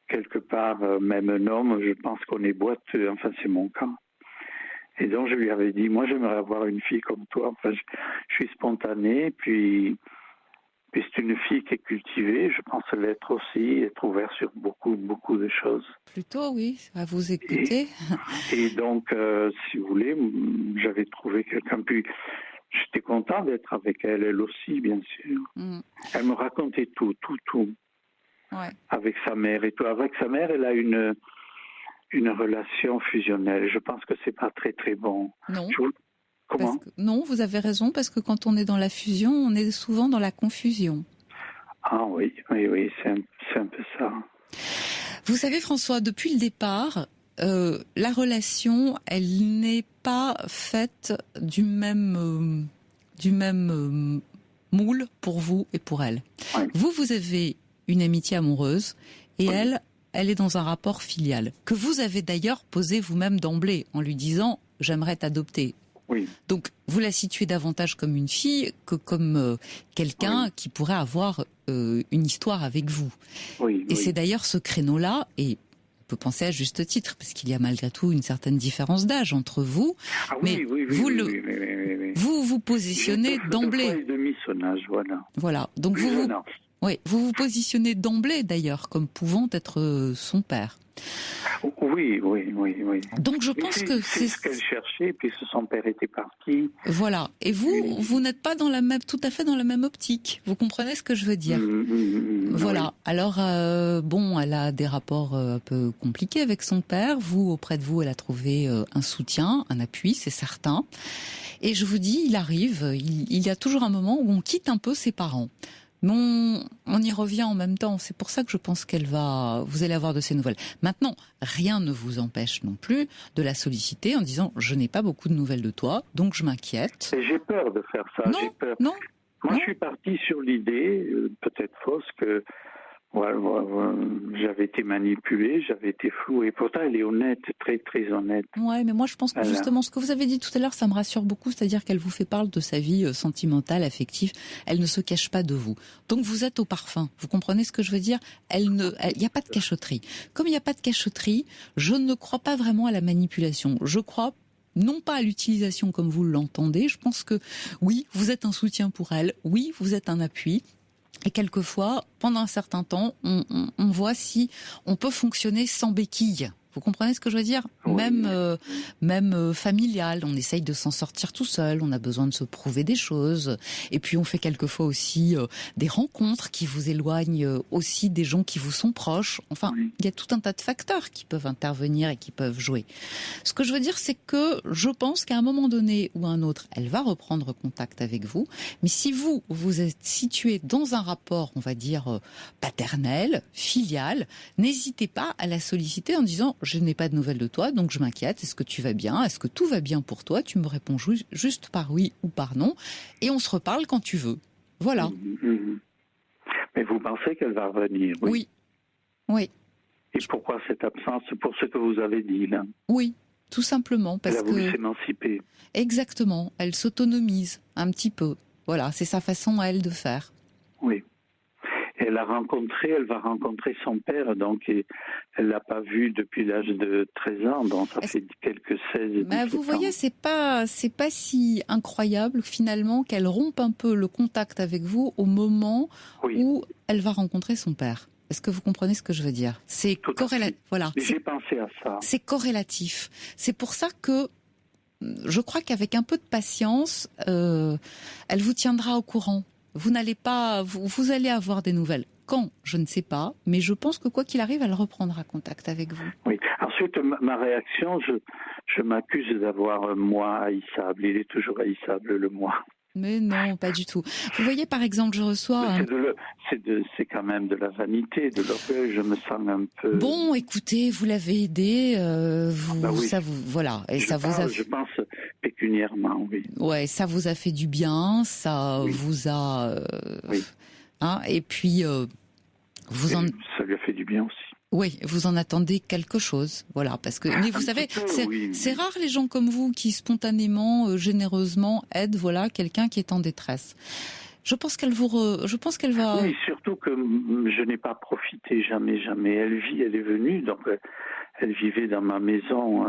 S9: quelque part, même un homme, je pense qu'on est boiteux. Enfin, c'est mon cas. Et donc, je lui avais dit, moi, j'aimerais avoir une fille comme toi. Enfin, je suis spontané, puis c'est une fille qui est cultivée. Je pense l'être aussi, être ouvert sur beaucoup de choses.
S1: Plutôt, oui, à vous écouter.
S9: Et donc, si vous voulez, j'avais trouvé quelqu'un. Puis, j'étais content d'être avec elle, elle aussi, bien sûr. Elle me racontait tout.
S1: Ouais.
S9: Avec sa mère et tout. Avec sa mère, elle a une relation fusionnelle. Je pense que c'est pas très très bon.
S1: Non.
S9: Comment ?
S1: Non, vous avez raison, parce que quand on est dans la fusion, on est souvent dans la confusion.
S9: Ah oui, c'est un peu ça.
S1: Vous savez, François, depuis le départ, la relation, elle n'est pas faite du même moule pour vous et pour elle. Ouais. Vous avez une amitié amoureuse et elle est dans un rapport filial que vous avez d'ailleurs posé vous-même d'emblée en lui disant « j'aimerais t'adopter ».
S9: Oui.
S1: Donc, vous la situez davantage comme une fille que comme quelqu'un qui pourrait avoir une histoire avec vous. Et c'est d'ailleurs ce créneau-là, et on peut penser à juste titre, parce qu'il y a malgré tout une certaine différence d'âge entre vous, mais vous vous positionnez d'emblée. Voilà. Donc vous vous positionnez d'emblée d'ailleurs comme pouvant être son père.
S9: Oui.
S1: Donc je pense que
S9: c'est ce qu'elle cherchait, puisque son père était parti.
S1: Voilà. Et vous n'êtes pas tout à fait dans la même optique. Vous comprenez ce que je veux dire ? Voilà. Alors elle a des rapports un peu compliqués avec son père. Vous, auprès de vous, elle a trouvé un soutien, un appui, c'est certain. Et je vous dis, il y a toujours un moment où on quitte un peu ses parents. Mais on y revient en même temps. C'est pour ça que je pense vous allez avoir de ces nouvelles. Maintenant, rien ne vous empêche non plus de la solliciter en disant « je n'ai pas beaucoup de nouvelles de toi, donc je m'inquiète ».
S9: Et j'ai peur de faire ça.
S1: Non,
S9: j'ai peur.
S1: Non.
S9: Moi, je suis parti sur l'idée, peut-être fausse, que j'avais été manipulé, j'avais été flou. Et pourtant, elle est honnête, très très honnête.
S1: Ouais, mais moi je pense que justement ce que vous avez dit tout à l'heure, ça me rassure beaucoup, c'est-à-dire qu'elle vous fait part de sa vie sentimentale, affective. Elle ne se cache pas de vous. Donc vous êtes au parfum. Vous comprenez ce que je veux dire ? Il n'y a pas de cachotterie. Comme il n'y a pas de cachotterie, je ne crois pas vraiment à la manipulation. Je crois non pas à l'utilisation comme vous l'entendez. Je pense que oui, vous êtes un soutien pour elle. Oui, vous êtes un appui. Et quelquefois, pendant un certain temps, on voit si on peut fonctionner sans béquille. Vous comprenez ce que je veux dire ? Même familial, on essaye de s'en sortir tout seul, on a besoin de se prouver des choses. Et puis on fait quelquefois aussi des rencontres qui vous éloignent aussi des gens qui vous sont proches. Enfin, il y a tout un tas de facteurs qui peuvent intervenir et qui peuvent jouer. Ce que je veux dire, c'est que je pense qu'à un moment donné ou à un autre, elle va reprendre contact avec vous. Mais si vous êtes situé dans un rapport, on va dire, paternel, filial, n'hésitez pas à la solliciter en disant « je n'ai pas de nouvelles de toi, donc je m'inquiète. Est-ce que tu vas bien ? Est-ce que tout va bien pour toi ? Tu me réponds juste par oui ou par non. Et on se reparle quand tu veux. » Voilà.
S9: Mais vous pensez qu'elle va revenir ?
S1: Oui.
S9: Et pourquoi cette absence ? Pour ce que vous avez dit, là ?
S1: Oui, tout simplement. Parce
S9: elle a voulu s'émanciper.
S1: Exactement. Elle s'autonomise un petit peu. Voilà, c'est sa façon à elle de faire.
S9: Oui. Et elle va rencontrer son père, donc elle l'a pas vu depuis l'âge de 13 ans, donc ça fait quelques 16
S1: Mais vous voyez,
S9: ans.
S1: c'est pas si incroyable finalement qu'elle rompe un peu le contact avec vous au moment où elle va rencontrer son père. Est-ce que vous comprenez ce que je veux dire? C'est corrélatif. Voilà.
S9: J'ai pensé à ça.
S1: C'est corrélatif. C'est pour ça que je crois qu'avec un peu de patience, elle vous tiendra au courant. Vous n'allez pas, vous allez avoir des nouvelles. Quand? Je ne sais pas, mais je pense que quoi qu'il arrive, elle reprendra contact avec vous.
S9: Oui. Ensuite, ma réaction, je m'accuse d'avoir un moi haïssable. Il est toujours haïssable, le moi.
S1: Mais non, pas du tout. Vous voyez, par exemple, je reçois...
S9: C'est quand même de la vanité, de l'orgueil, je me sens un peu...
S1: Bon, écoutez, vous l'avez aidé,
S9: oui.
S1: ça vous... Voilà. Et
S9: je pense pécuniairement, oui.
S1: Ouais, ça vous a fait du bien, ça vous a...
S9: oui.
S1: Hein, et puis,
S9: ça lui a fait du bien aussi.
S1: Oui, vous en attendez quelque chose, voilà, parce que mais vous savez, c'est rare les gens comme vous qui spontanément, généreusement aident, voilà, quelqu'un qui est en détresse. Je pense qu'elle va.
S9: Oui, surtout que je n'ai pas profité jamais. Elle est venue, donc elle vivait dans ma maison.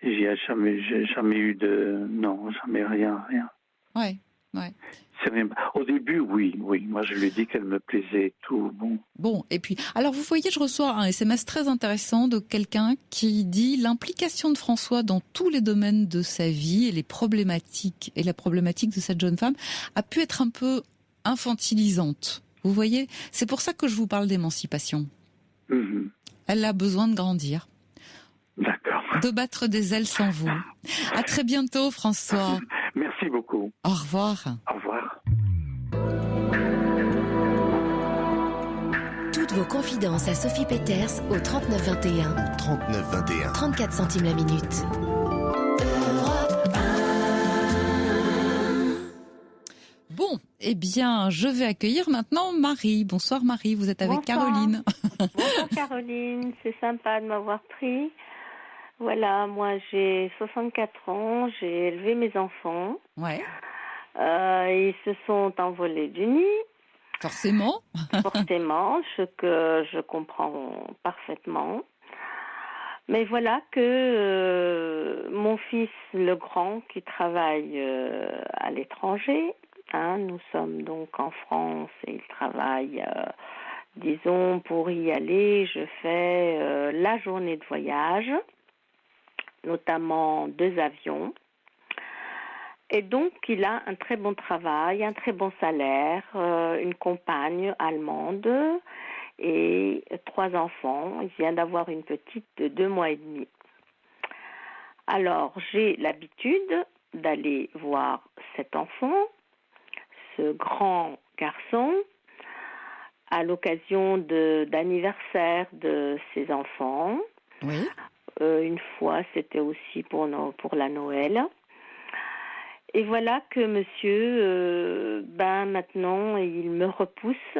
S9: J'ai jamais eu jamais rien.
S1: Ouais.
S9: C'est rien. Au début, oui. Moi, je lui ai dit qu'elle me plaisait et tout.
S1: Bon, et puis, alors vous voyez, je reçois un SMS très intéressant de quelqu'un qui dit l'implication de François dans tous les domaines de sa vie et la problématique de cette jeune femme a pu être un peu infantilisante. Vous voyez, c'est pour ça que je vous parle d'émancipation.
S9: Mm-hmm.
S1: Elle a besoin de grandir.
S9: D'accord.
S1: De battre des ailes sans vous. À très bientôt, François.
S9: Merci beaucoup.
S1: Au revoir.
S9: Au revoir.
S4: Toutes vos confidences à Sophie Peters au 39 21.
S2: 39 21.
S4: 34 centimes la minute.
S1: Bon, eh bien, je vais accueillir maintenant Marie. Bonsoir Marie, vous êtes avec Caroline.
S10: Bonsoir Caroline, c'est sympa de m'avoir pris. Voilà, moi j'ai 64 ans, j'ai élevé mes enfants.
S1: Ouais.
S10: Ils se sont envolés du nid.
S1: Forcément.
S10: Forcément, ce que je comprends parfaitement. Mais voilà que mon fils, le grand, qui travaille à l'étranger, nous sommes donc en France et il travaille, disons, pour y aller, je fais la journée de voyage, notamment 2 avions. Et donc, il a un très bon travail, un très bon salaire, une compagne allemande et 3 enfants. Il vient d'avoir une petite de 2 mois et demi. Alors, j'ai l'habitude d'aller voir cet enfant, ce grand garçon, à l'occasion d'anniversaire de ses enfants.
S1: Oui.
S10: Une fois, c'était aussi pour la Noël. Et voilà que monsieur, maintenant, il me repousse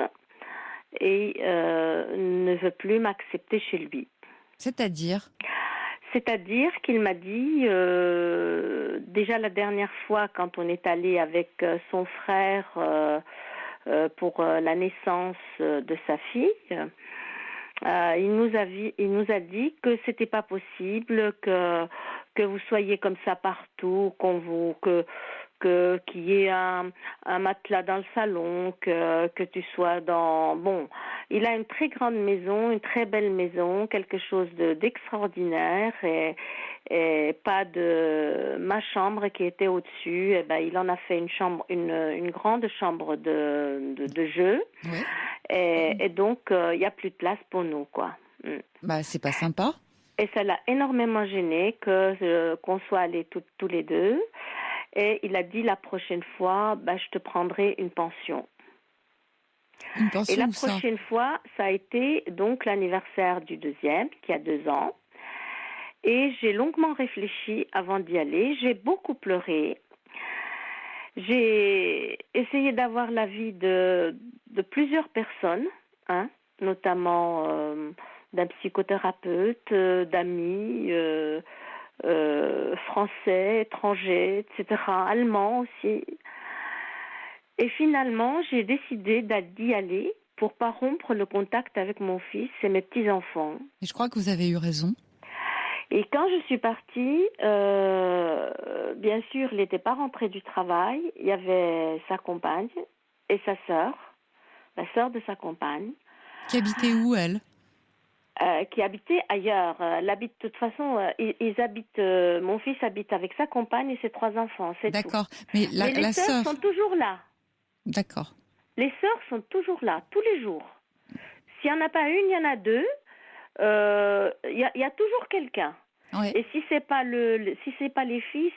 S10: et ne veut plus m'accepter chez lui.
S1: C'est-à-dire
S10: qu'il m'a dit, déjà la dernière fois, quand on est allé avec son frère pour la naissance de sa fille, il nous a dit que c'était pas possible que vous soyez comme ça partout, qu'il y ait un matelas dans le salon, que tu sois dans... Bon, il a une très grande maison, une très belle maison, quelque chose d'extraordinaire et pas de... Ma chambre qui était au-dessus, il en a fait une grande chambre de jeu.
S1: Oui.
S10: Et donc, il n'y a plus de place pour nous, quoi.
S1: C'est pas sympa.
S10: Et ça l'a énormément gêné qu'on soit allés tous les deux. Et il a dit la prochaine fois, je te prendrai une pension.
S1: Une pension.
S10: Et la prochaine fois, ça a été donc l'anniversaire du deuxième, qui a 2 ans. Et j'ai longuement réfléchi avant d'y aller. J'ai beaucoup pleuré. J'ai essayé d'avoir l'avis de plusieurs personnes, notamment d'un psychothérapeute, d'amis français, étrangers, etc., allemands aussi. Et finalement, j'ai décidé d'y aller pour pas rompre le contact avec mon fils et mes petits-enfants.
S1: Et je crois que vous avez eu raison.
S10: Et quand je suis partie, bien sûr, il n'était pas rentré du travail. Il y avait sa compagne et sa sœur, la sœur de sa compagne.
S1: Qui habitait où, elle ?
S10: Qui habitait ailleurs. Elle habite, de toute façon, ils habitent. Mon fils habite avec sa compagne et ses 3 enfants. C'est
S1: D'accord.
S10: Tout.
S1: Mais
S10: les sœurs sont toujours là.
S1: D'accord.
S10: Les sœurs sont toujours là, tous les jours. S'il n'y en a pas une, il y en a 2. Il y a toujours quelqu'un.
S1: Ouais.
S10: Et si c'est pas si c'est pas les filles,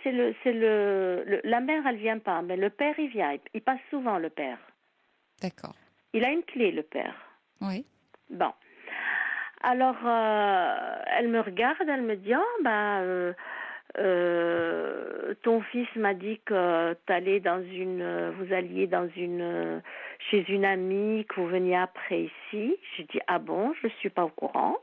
S10: la mère, elle vient pas, mais le père, il vient. Il passe souvent, le père.
S1: D'accord.
S10: Il a une clé, le père.
S1: Oui.
S10: Bon. Alors, elle me regarde, elle me dit, ton fils m'a dit que vous alliez chez une amie, que vous veniez après ici. J'ai dit, ah bon, je suis pas au courant.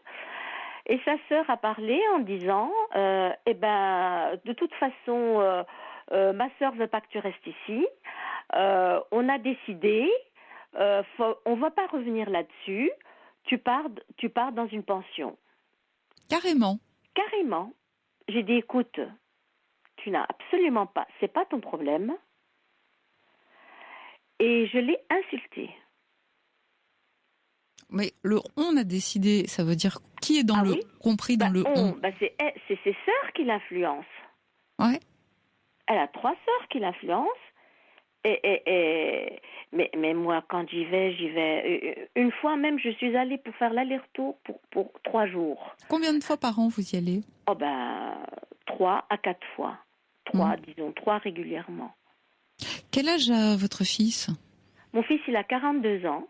S10: Et sa sœur a parlé en disant, de toute façon, ma sœur veut pas que tu restes ici. On a décidé, on va pas revenir là-dessus. Tu pars dans une pension.
S1: Carrément.
S10: Carrément. J'ai dit, écoute, tu n'as absolument pas, c'est pas ton problème. Et je l'ai insulté.
S1: Mais le on a décidé, ça veut dire qui est dans le,
S10: oui,
S1: compris dans le on.
S10: C'est ses sœurs qui l'influencent.
S1: Ouais.
S10: Elle a 3 sœurs qui l'influencent. Mais moi, quand j'y vais. Une fois même, je suis allée pour faire l'aller-retour pour 3 jours.
S1: Combien de fois par an vous y allez ?
S10: 3 à 4 fois. 3 régulièrement.
S1: Quel âge a votre fils ?
S10: Mon fils, il a 42 ans.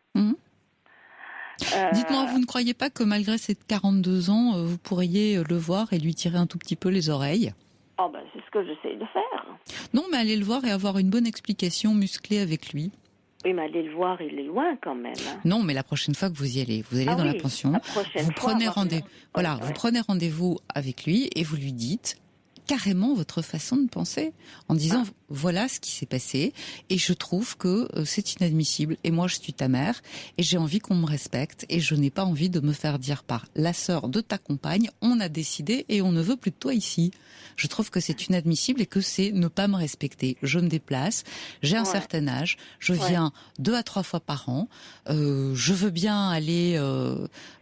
S1: Dites-moi, vous ne croyez pas que malgré ces 42 ans, vous pourriez le voir et lui tirer un tout petit peu les oreilles ?
S10: C'est ce que j'essaie de faire.
S1: Non, mais allez le voir et avoir une bonne explication musclée avec lui.
S10: Oui, mais aller le voir, il est loin quand même.
S1: Non, mais la prochaine fois que vous y allez, vous allez dans la pension, vous prenez rendez-vous. Voilà, vous prenez rendez-vous avec lui et vous lui dites carrément votre façon de penser en disant voilà ce qui s'est passé et je trouve que c'est inadmissible et moi je suis ta mère et j'ai envie qu'on me respecte et je n'ai pas envie de me faire dire par la sœur de ta compagne on a décidé et on ne veut plus de toi ici. Je trouve que c'est inadmissible et que c'est ne pas me respecter. Je me déplace, j'ai un certain âge, je viens 2 à 3 fois par an, je veux bien aller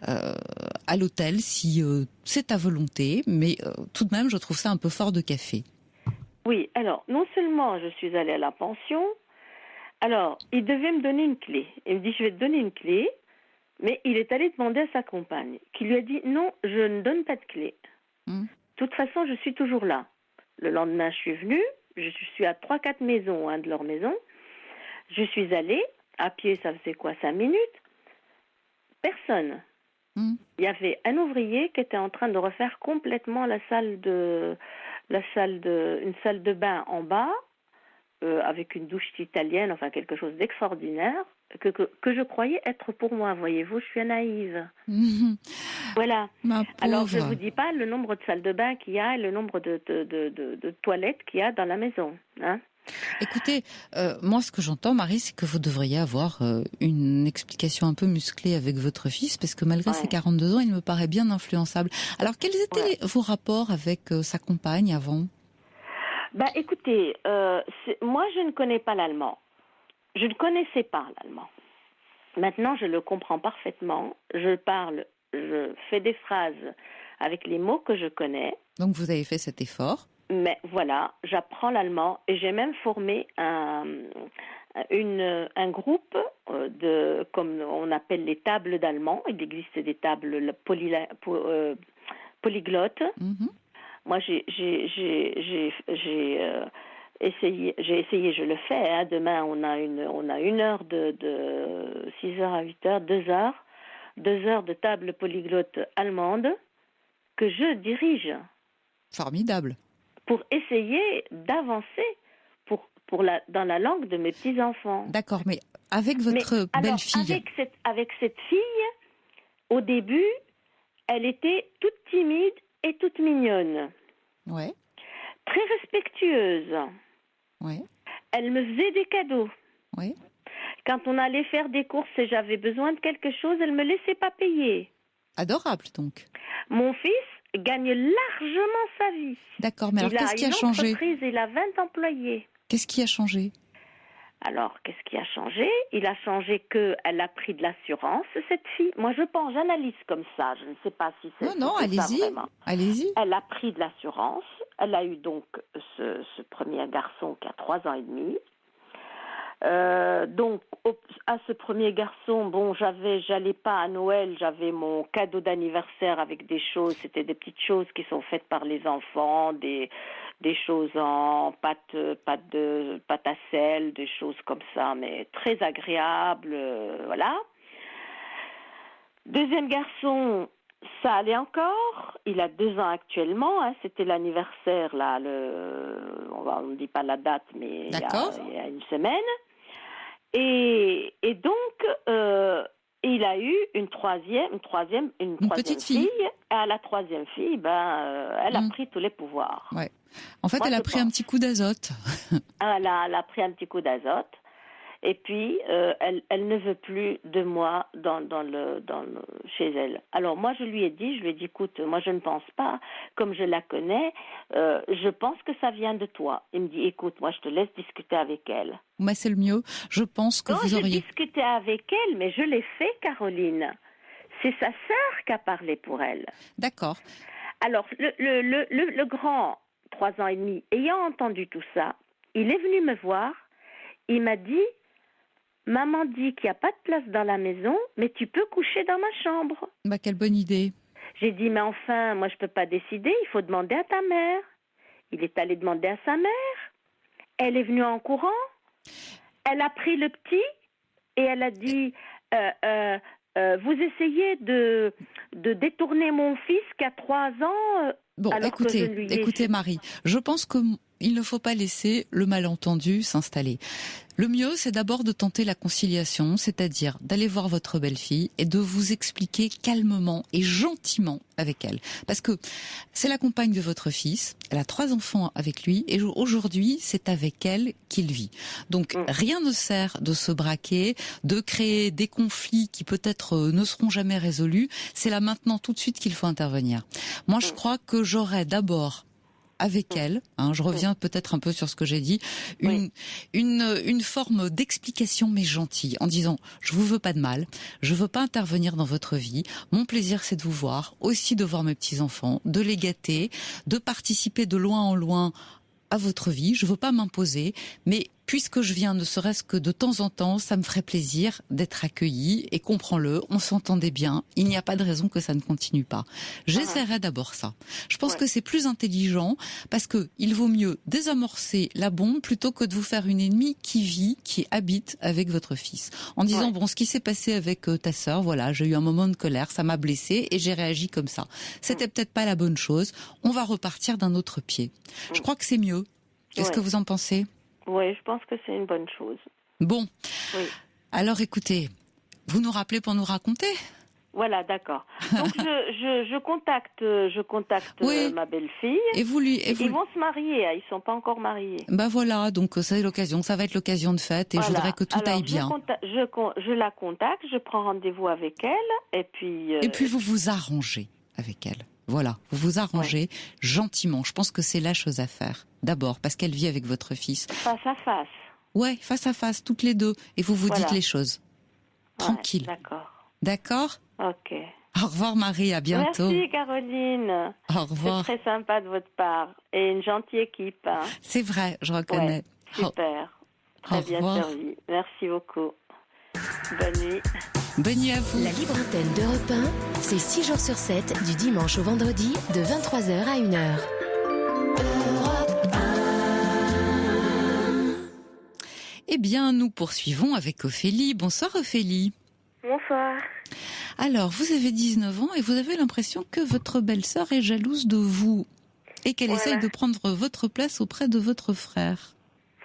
S1: à l'hôtel si c'est ta volonté, mais tout de même je trouve ça un peu fort de café.
S10: Oui, alors non seulement je suis allée à la pension, alors il devait me donner une clé. Il me dit je vais te donner une clé, mais il est allé demander à sa compagne, qui lui a dit non, je ne donne pas de clé. De toute façon, je suis toujours là. Le lendemain, je suis venue, je suis à 3-4 maisons, de leurs maisons. Je suis allée, à pied, ça faisait 5 minutes. Personne. Il y avait un ouvrier qui était en train de refaire complètement une salle de bain en bas, avec une douche italienne, enfin quelque chose d'extraordinaire, que je croyais être pour moi. Voyez-vous, je suis naïve. Voilà. Alors, je ne vous dis pas le nombre de salles de bain qu'il y a et le nombre de toilettes qu'il y a dans la maison. Hein.
S1: Écoutez, moi ce que j'entends, Marie, c'est que vous devriez avoir une explication un peu musclée avec votre fils, parce que malgré ses 42 ans, il me paraît bien influençable. Alors, quels étaient vos rapports avec sa compagne avant ?
S10: Écoutez, moi je ne connais pas l'allemand. Je ne connaissais pas l'allemand. Maintenant, je le comprends parfaitement. Je fais des phrases avec les mots que je connais. Donc, vous avez fait cet effort. Mais voilà, j'apprends l'allemand et j'ai même formé un groupe comme on appelle les tables d'allemand. Il existe des tables polyglottes. Mm-hmm. Moi, j'ai essayé, je le fais. Demain, on a une heure de 6h à 8h, 2 heures. 2 heures de table polyglotte allemande que je dirige. Formidable. Pour essayer d'avancer dans la langue de mes petits-enfants. D'accord, mais avec votre belle-fille... Avec cette fille, au début, elle était toute timide et toute mignonne. Très respectueuse. Elle me faisait des cadeaux.
S1: Oui.
S10: Quand on allait faire des courses et j'avais besoin de quelque chose, elle me laissait pas payer.
S1: Adorable, donc.
S10: Mon fils gagne largement sa vie.
S1: D'accord, mais alors qu'est-ce qui a changé ?
S10: Il a 20 employés.
S1: Qu'est-ce qui a changé ?
S10: Alors, qu'est-ce qui a changé ? Il a changé qu'elle a pris de l'assurance, cette fille. Moi, j'analyse comme ça. Je ne sais pas si c'est
S1: Non, allez-y.
S10: Ça vraiment.
S1: Allez-y.
S10: Elle a pris de l'assurance. Elle a eu donc ce premier garçon qui a 3 ans et demi. Donc, à ce premier garçon, bon, j'allais pas à Noël, j'avais mon cadeau d'anniversaire avec des choses, c'était des petites choses qui sont faites par les enfants, des choses en pâte à sel, des choses comme ça, mais très agréables, voilà. Deuxième garçon, ça allait encore. Il a 2 ans actuellement. Hein, c'était l'anniversaire, là, on ne dit pas la date, mais il y a une semaine. Et donc, il a eu une troisième
S1: petite fille.
S10: À la troisième fille, elle a pris tous les pouvoirs.
S1: Ouais. En fait, elle a pris un petit coup d'azote.
S10: Elle a pris un petit coup d'azote. Et puis, elle ne veut plus de moi chez elle. Alors, moi, je lui ai dit, écoute, moi, je ne pense pas, comme je la connais, je pense que ça vient de toi. Il me dit, écoute, moi, je te laisse discuter avec elle.
S1: Mais c'est le mieux. Je pense que vous auriez...
S10: J'ai discuté avec elle, mais je l'ai fait, Caroline. C'est sa sœur qui a parlé pour elle.
S1: D'accord.
S10: Alors, le grand, 3 ans et demi, ayant entendu tout ça, il est venu me voir, il m'a dit... Maman dit qu'il n'y a pas de place dans la maison, mais tu peux coucher dans ma chambre.
S1: Quelle bonne idée.
S10: J'ai dit, mais enfin, moi je ne peux pas décider, il faut demander à ta mère. Il est allé demander à sa mère. Elle est venue en courant. Elle a pris le petit et elle a dit, vous essayez de détourner mon fils qui a 3 ans.
S1: Bon, écoutez Marie, je pense qu'il ne faut pas laisser le malentendu s'installer. Le mieux, c'est d'abord de tenter la conciliation, c'est-à-dire d'aller voir votre belle-fille et de vous expliquer calmement et gentiment avec elle. Parce que c'est la compagne de votre fils, elle a 3 enfants avec lui et aujourd'hui, c'est avec elle qu'il vit. Donc, rien ne sert de se braquer, de créer des conflits qui peut-être ne seront jamais résolus. C'est là maintenant tout de suite qu'il faut intervenir. Moi, je crois que j'aurais d'abord avec elle, je reviens peut-être un peu sur ce que j'ai dit, une forme d'explication mais gentille, en disant je vous veux pas de mal, je veux pas intervenir dans votre vie, mon plaisir c'est de vous voir, aussi de voir mes petits-enfants, de les gâter, de participer de loin en loin à votre vie, je veux pas m'imposer, mais puisque je viens ne serait-ce que de temps en temps, ça me ferait plaisir d'être accueillie et comprends-le, on s'entendait bien, il n'y a pas de raison que ça ne continue pas. J'essaierai d'abord ça. Je pense que c'est plus intelligent parce que il vaut mieux désamorcer la bombe plutôt que de vous faire une ennemie qui habite avec votre fils. En disant, bon, ce qui s'est passé avec ta sœur, voilà, j'ai eu un moment de colère, ça m'a blessée et j'ai réagi comme ça. C'était peut-être pas la bonne chose, on va repartir d'un autre pied. Je crois que c'est mieux. Qu'est-ce que vous en pensez ?
S10: Oui, je pense que c'est une bonne chose.
S1: Bon. Oui. Alors écoutez, vous nous rappelez pour nous raconter ?
S10: Voilà, d'accord. Donc je contacte ma belle-fille.
S1: Et vous
S10: Ils vont se marier, ils sont pas encore mariés.
S1: Voilà, donc c'est l'occasion, ça va être l'occasion de fête et je voudrais que tout aille bien.
S10: Je la contacte, je prends rendez-vous avec elle et puis.
S1: Et puis vous vous arrangez avec elle. Voilà, vous vous arrangez gentiment. Je pense que c'est la chose à faire. D'abord, parce qu'elle vit avec votre fils.
S10: Face à face.
S1: Ouais, face à face, toutes les deux. Et vous vous dites les choses. Tranquille.
S10: D'accord.
S1: D'accord ?
S10: Ok.
S1: Au revoir Marie, à bientôt.
S10: Merci Caroline.
S1: Au revoir.
S10: C'est très sympa de votre part. Et une gentille équipe. Hein.
S1: C'est vrai, je reconnais.
S10: Super. Très bien servi. Merci beaucoup. Bonne nuit.
S1: Bonne nuit à vous.
S4: La libre antenne d'Europe 1, c'est 6 jours sur 7, du dimanche au vendredi, de 23h à 1h.
S1: Eh bien, nous poursuivons avec Ophélie. Bonsoir Ophélie.
S11: Bonsoir.
S1: Alors, vous avez 19 ans et vous avez l'impression que votre belle-sœur est jalouse de vous et qu'elle essaye de prendre votre place auprès de votre frère.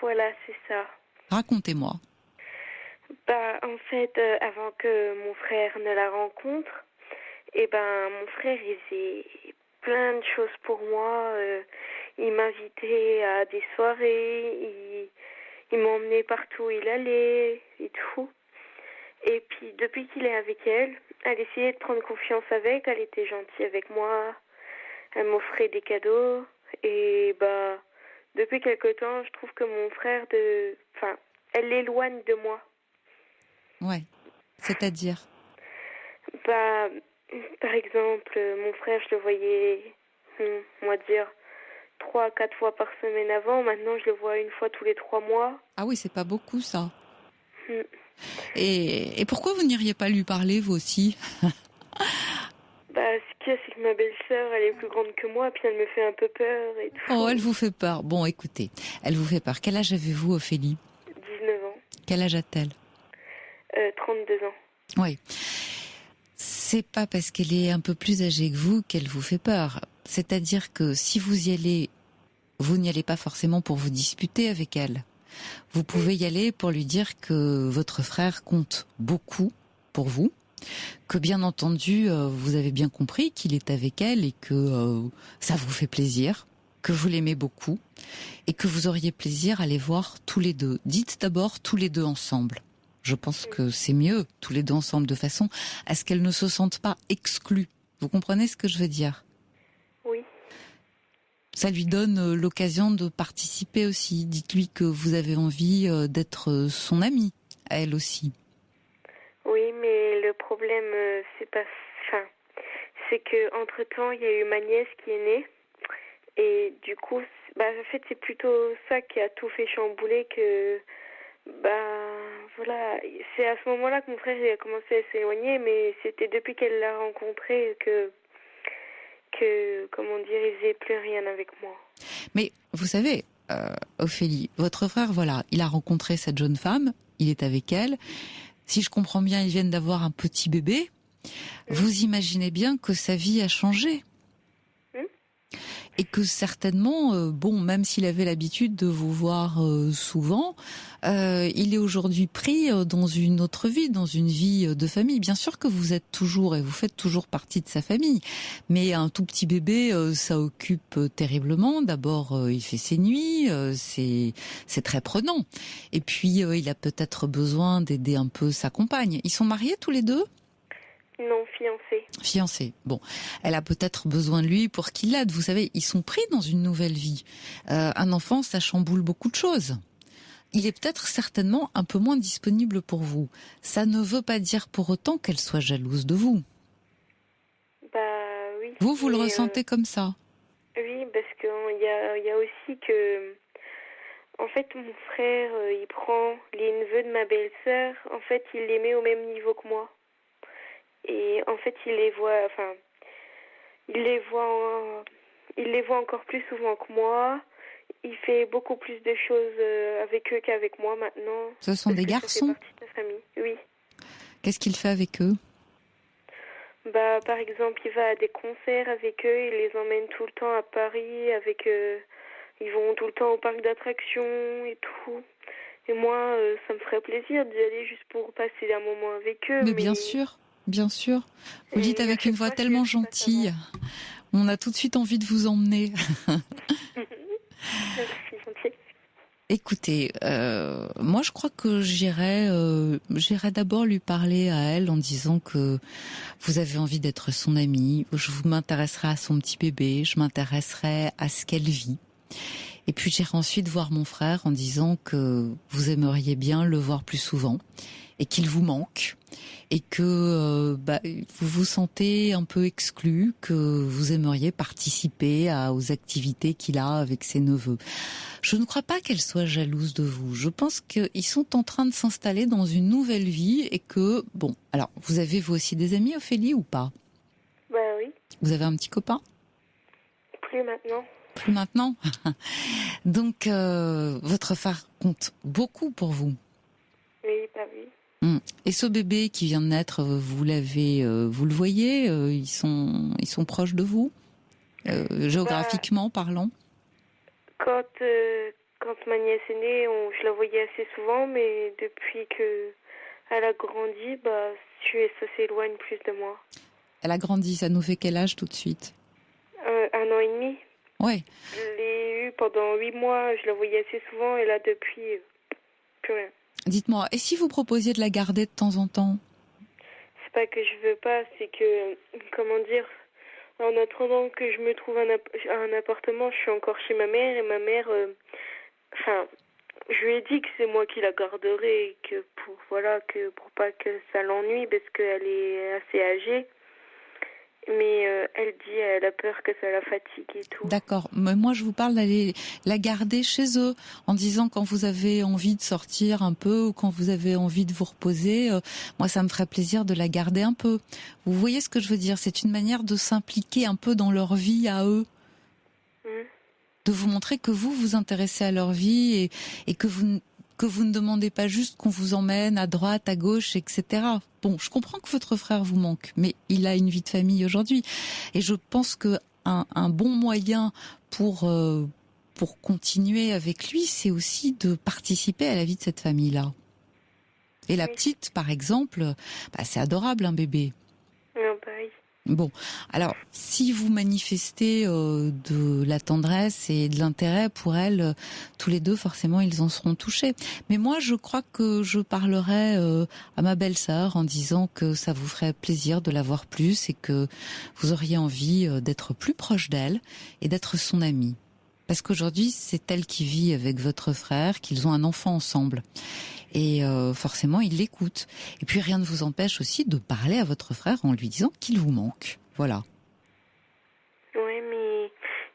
S11: Voilà, c'est ça.
S1: Racontez-moi.
S11: En fait, avant que mon frère ne la rencontre, mon frère, il faisait plein de choses pour moi. Il m'invitait à des soirées, il m'emmenait partout où il allait et tout. Et puis, depuis qu'il est avec elle, elle essayait de prendre confiance avec, elle était gentille avec moi, elle m'offrait des cadeaux. Et depuis quelque temps, je trouve que mon frère, elle l'éloigne de moi.
S1: Ouais, c'est-à-dire
S11: par exemple, mon frère, je le voyais, on va dire, 3-4 fois par semaine avant. Maintenant, je le vois une fois tous les 3 mois.
S1: Ah oui, c'est pas beaucoup, ça. Et pourquoi vous n'iriez pas lui parler, vous aussi?
S11: Ce qu'il y a, c'est que ma belle-sœur, elle est plus grande que moi, puis elle me fait un peu peur et tout.
S1: Oh, elle vous fait peur. Bon, écoutez, elle vous fait peur. Quel âge avez-vous, Ophélie?
S11: 19 ans.
S1: Quel âge a-t-elle?
S11: 32 ans.
S1: Oui. C'est pas parce qu'elle est un peu plus âgée que vous qu'elle vous fait peur. C'est-à-dire que si vous y allez, vous n'y allez pas forcément pour vous disputer avec elle. Vous pouvez y aller pour lui dire que votre frère compte beaucoup pour vous, que bien entendu, vous avez bien compris qu'il est avec elle et que ça vous fait plaisir, que vous l'aimez beaucoup et que vous auriez plaisir à les voir tous les deux. Dites d'abord tous les deux ensemble. Je pense que c'est mieux, tous les deux ensemble, de façon à ce qu'elles ne se sentent pas exclues. Vous comprenez ce que je veux dire?
S11: Oui.
S1: Ça lui donne l'occasion de participer aussi. Dites-lui que vous avez envie d'être son amie, à elle aussi.
S11: Oui, mais le problème, c'est que entre-temps, il y a eu ma nièce qui est née. Et du coup, en fait, c'est plutôt ça qui a tout fait chambouler que... voilà, c'est à ce moment-là que mon frère a commencé à s'éloigner, mais c'était depuis qu'elle l'a rencontré que comment dire, il faisait plus rien avec moi.
S1: Mais vous savez, Ophélie, votre frère, voilà, il a rencontré cette jeune femme, il est avec elle. Si je comprends bien, ils viennent d'avoir un petit bébé. Vous imaginez bien que sa vie a changé. Et que certainement, même s'il avait l'habitude de vous voir souvent, il est aujourd'hui pris dans une autre vie, dans une vie de famille. Bien sûr que vous êtes toujours et vous faites toujours partie de sa famille, mais un tout petit bébé, ça occupe terriblement. D'abord, il fait ses nuits, c'est très prenant. Et puis, il a peut-être besoin d'aider un peu sa compagne. Ils sont mariés tous les deux ?
S11: Non, fiancé.
S1: Fiancé. Bon, elle a peut-être besoin de lui pour qu'il l'aide. Vous savez, ils sont pris dans une nouvelle vie. Un enfant, ça chamboule beaucoup de choses. Il est peut-être certainement un peu moins disponible pour vous. Ça ne veut pas dire pour autant qu'elle soit jalouse de vous.
S11: Oui.
S1: Vous le ressentez comme ça?
S11: Oui, parce qu'il y a aussi que... En fait, mon frère, il prend les neveux de ma belle-sœur. En fait, il les met au même niveau que moi. Et en fait, il les voit encore plus souvent que moi. Il fait beaucoup plus de choses avec eux qu'avec moi maintenant.
S1: Ce sont des garçons?
S11: Ça fait partie de la famille, oui.
S1: Qu'est-ce qu'il fait avec eux?
S11: Par exemple, il va à des concerts avec eux, il les emmène tout le temps à Paris avec ils vont tout le temps au parc d'attractions et tout. Et moi, ça me ferait plaisir d'y aller juste pour passer un moment avec eux.
S1: Mais bien sûr. Bien sûr. Vous dites avec une voix tellement gentille. On a tout de suite envie de vous emmener. Écoutez, moi je crois que j'irai d'abord lui parler à elle en disant que vous avez envie d'être son amie. Je m'intéresserai à son petit bébé, je m'intéresserai à ce qu'elle vit. Et puis j'irai ensuite voir mon frère en disant que vous aimeriez bien le voir plus souvent et qu'il vous manque. Et que vous vous sentez un peu exclu, que vous aimeriez participer aux activités qu'il a avec ses neveux. Je ne crois pas qu'elle soit jalouse de vous. Je pense qu'ils sont en train de s'installer dans une nouvelle vie et que, alors, vous avez vous aussi des amis, Ophélie, ou pas?
S11: Oui.
S1: Vous avez un petit copain?
S11: Plus maintenant.
S1: Plus maintenant. Donc, votre frère compte beaucoup pour vous.
S11: Oui, oui.
S1: Et ce bébé qui vient de naître, vous le voyez, ils sont proches de vous, géographiquement parlant.
S11: Quand ma nièce est née, je la voyais assez souvent, mais depuis qu'elle a grandi, ça s'éloigne plus de moi.
S1: Elle a grandi, ça nous fait quel âge tout de suite?
S11: 1 an et demi.
S1: Ouais.
S11: Je l'ai eu pendant 8 mois, je la voyais assez souvent, et là depuis, plus rien.
S1: Dites-moi, et si vous proposiez de la garder de temps en temps?
S11: C'est pas que je veux pas, c'est que, comment dire, en attendant que je me trouve un appartement, je suis encore chez ma mère, et ma mère, je lui ai dit que c'est moi qui la garderai, que pour pas que ça l'ennuie, parce qu'elle est assez âgée. Mais elle dit, elle a peur que ça la fatigue et tout.
S1: D'accord, mais moi je vous parle d'aller la garder chez eux, en disant quand vous avez envie de sortir un peu ou quand vous avez envie de vous reposer, moi ça me ferait plaisir de la garder un peu. Vous voyez ce que je veux dire? C'est une manière de s'impliquer un peu dans leur vie à eux. De vous montrer que vous vous intéressez à leur vie et que vous ne demandez pas juste qu'on vous emmène à droite, à gauche, etc. Bon, je comprends que votre frère vous manque, mais il a une vie de famille aujourd'hui. Et je pense que un bon moyen pour continuer avec lui, c'est aussi de participer à la vie de cette famille-là. Et la petite, par exemple, c'est adorable, un bébé. Bon, alors, si vous manifestez de la tendresse et de l'intérêt pour elle, tous les deux, forcément, ils en seront touchés. Mais moi, je crois que je parlerai à ma belle-sœur en disant que ça vous ferait plaisir de la voir plus et que vous auriez envie d'être plus proche d'elle et d'être son amie. Parce qu'aujourd'hui, c'est elle qui vit avec votre frère, qu'ils ont un enfant ensemble. Et forcément, il l'écoute. Et puis, rien ne vous empêche aussi de parler à votre frère en lui disant qu'il vous manque. Voilà.
S11: Oui, mais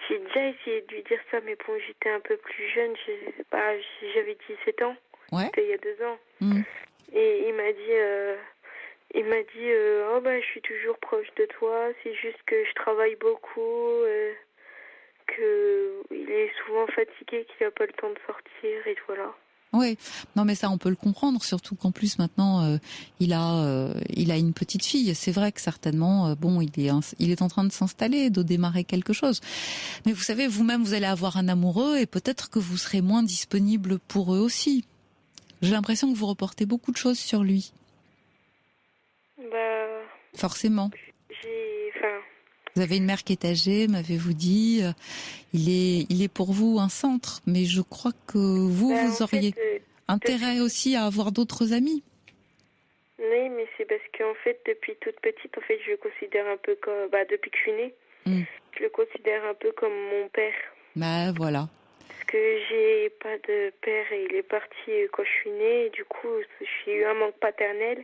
S11: j'ai déjà essayé de lui dire ça, mais bon, j'étais un peu plus jeune. J'avais 17 ans.
S1: Ouais.
S11: C'était il y a 2 ans. Et il m'a dit, je suis toujours proche de toi. C'est juste que je travaille beaucoup, qu'il est souvent fatigué, qu'il n'a pas le temps de sortir, et voilà.
S1: Oui, non mais ça on peut le comprendre, surtout qu'en plus maintenant il a une petite fille. C'est vrai que certainement il est en train de s'installer, de démarrer quelque chose. Mais vous savez, vous-même vous allez avoir un amoureux et peut-être que vous serez moins disponible pour eux aussi. J'ai l'impression que vous reportez beaucoup de choses sur lui. Forcément. Vous avez une mère qui est âgée, m'avez-vous dit. Il est pour vous un centre, mais je crois que vous auriez intérêt aussi à avoir d'autres amis.
S11: Oui, mais c'est parce qu'en fait, depuis toute petite, je le considère un peu comme... depuis que je suis née, je le considère un peu comme mon père.
S1: Voilà.
S11: Parce que j'ai pas de père et il est parti quand je suis née. Et du coup, j'ai eu un manque paternel.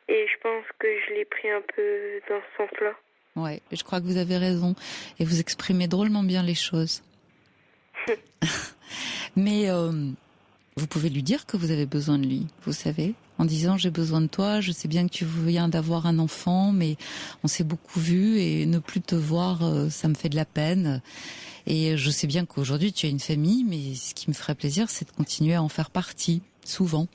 S11: Et je pense que je l'ai pris un peu dans ce sens-là.
S1: Ouais, je crois que vous avez raison. Et vous exprimez drôlement bien les choses. Mais vous pouvez lui dire que vous avez besoin de lui, vous savez, en disant j'ai besoin de toi, je sais bien que tu viens d'avoir un enfant, mais on s'est beaucoup vu et ne plus te voir, ça me fait de la peine. Et je sais bien qu'aujourd'hui tu as une famille, mais ce qui me ferait plaisir, c'est de continuer à en faire partie, souvent.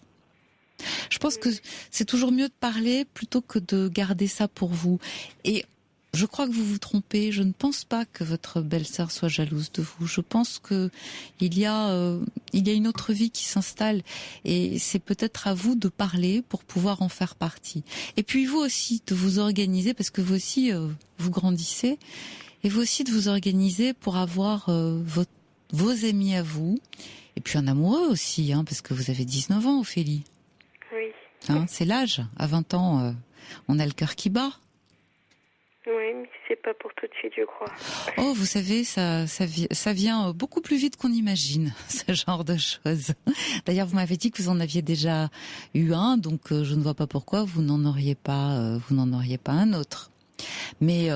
S1: Je pense que c'est toujours mieux de parler plutôt que de garder ça pour vous. Et je crois que vous vous trompez. Je ne pense pas que votre belle-sœur soit jalouse de vous. Je pense que il y a une autre vie qui s'installe et c'est peut-être à vous de parler pour pouvoir en faire partie. Et puis vous aussi de vous organiser parce que vous aussi vous grandissez et vous aussi de vous organiser pour avoir vos amis à vous et puis un amoureux aussi, parce que vous avez 19 ans, Ophélie.
S11: Oui.
S1: C'est l'âge. À 20 ans, on a le cœur qui bat.
S11: Oui, mais c'est pas pour tout de suite, je crois.
S1: Oh, vous savez, ça vient beaucoup plus vite qu'on imagine, ce genre de choses. D'ailleurs, vous m'avez dit que vous en aviez déjà eu un, donc je ne vois pas pourquoi vous n'en auriez pas un autre. Mais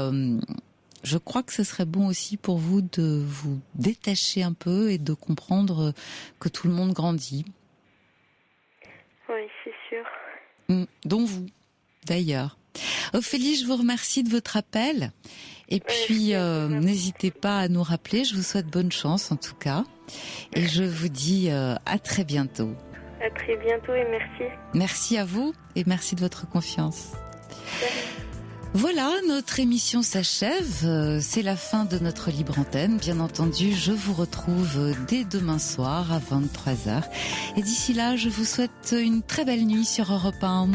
S1: je crois que ce serait bon aussi pour vous de vous détacher un peu et de comprendre que tout le monde grandit.
S11: Oui, c'est sûr.
S1: Dont vous, d'ailleurs. Ophélie, je vous remercie de votre appel. Et puis, n'hésitez pas à nous rappeler. Je vous souhaite bonne chance, en tout cas. Et je vous dis à très bientôt.
S11: À très bientôt et merci.
S1: Merci à vous et merci de votre confiance. Voilà, notre émission s'achève. C'est la fin de notre libre antenne. Bien entendu, je vous retrouve dès demain soir à 23h. Et d'ici là, je vous souhaite une très belle nuit sur Europe 1.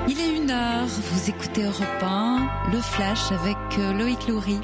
S1: Il est 1h, vous écoutez Europe 1, le Flash avec Loïc Loury.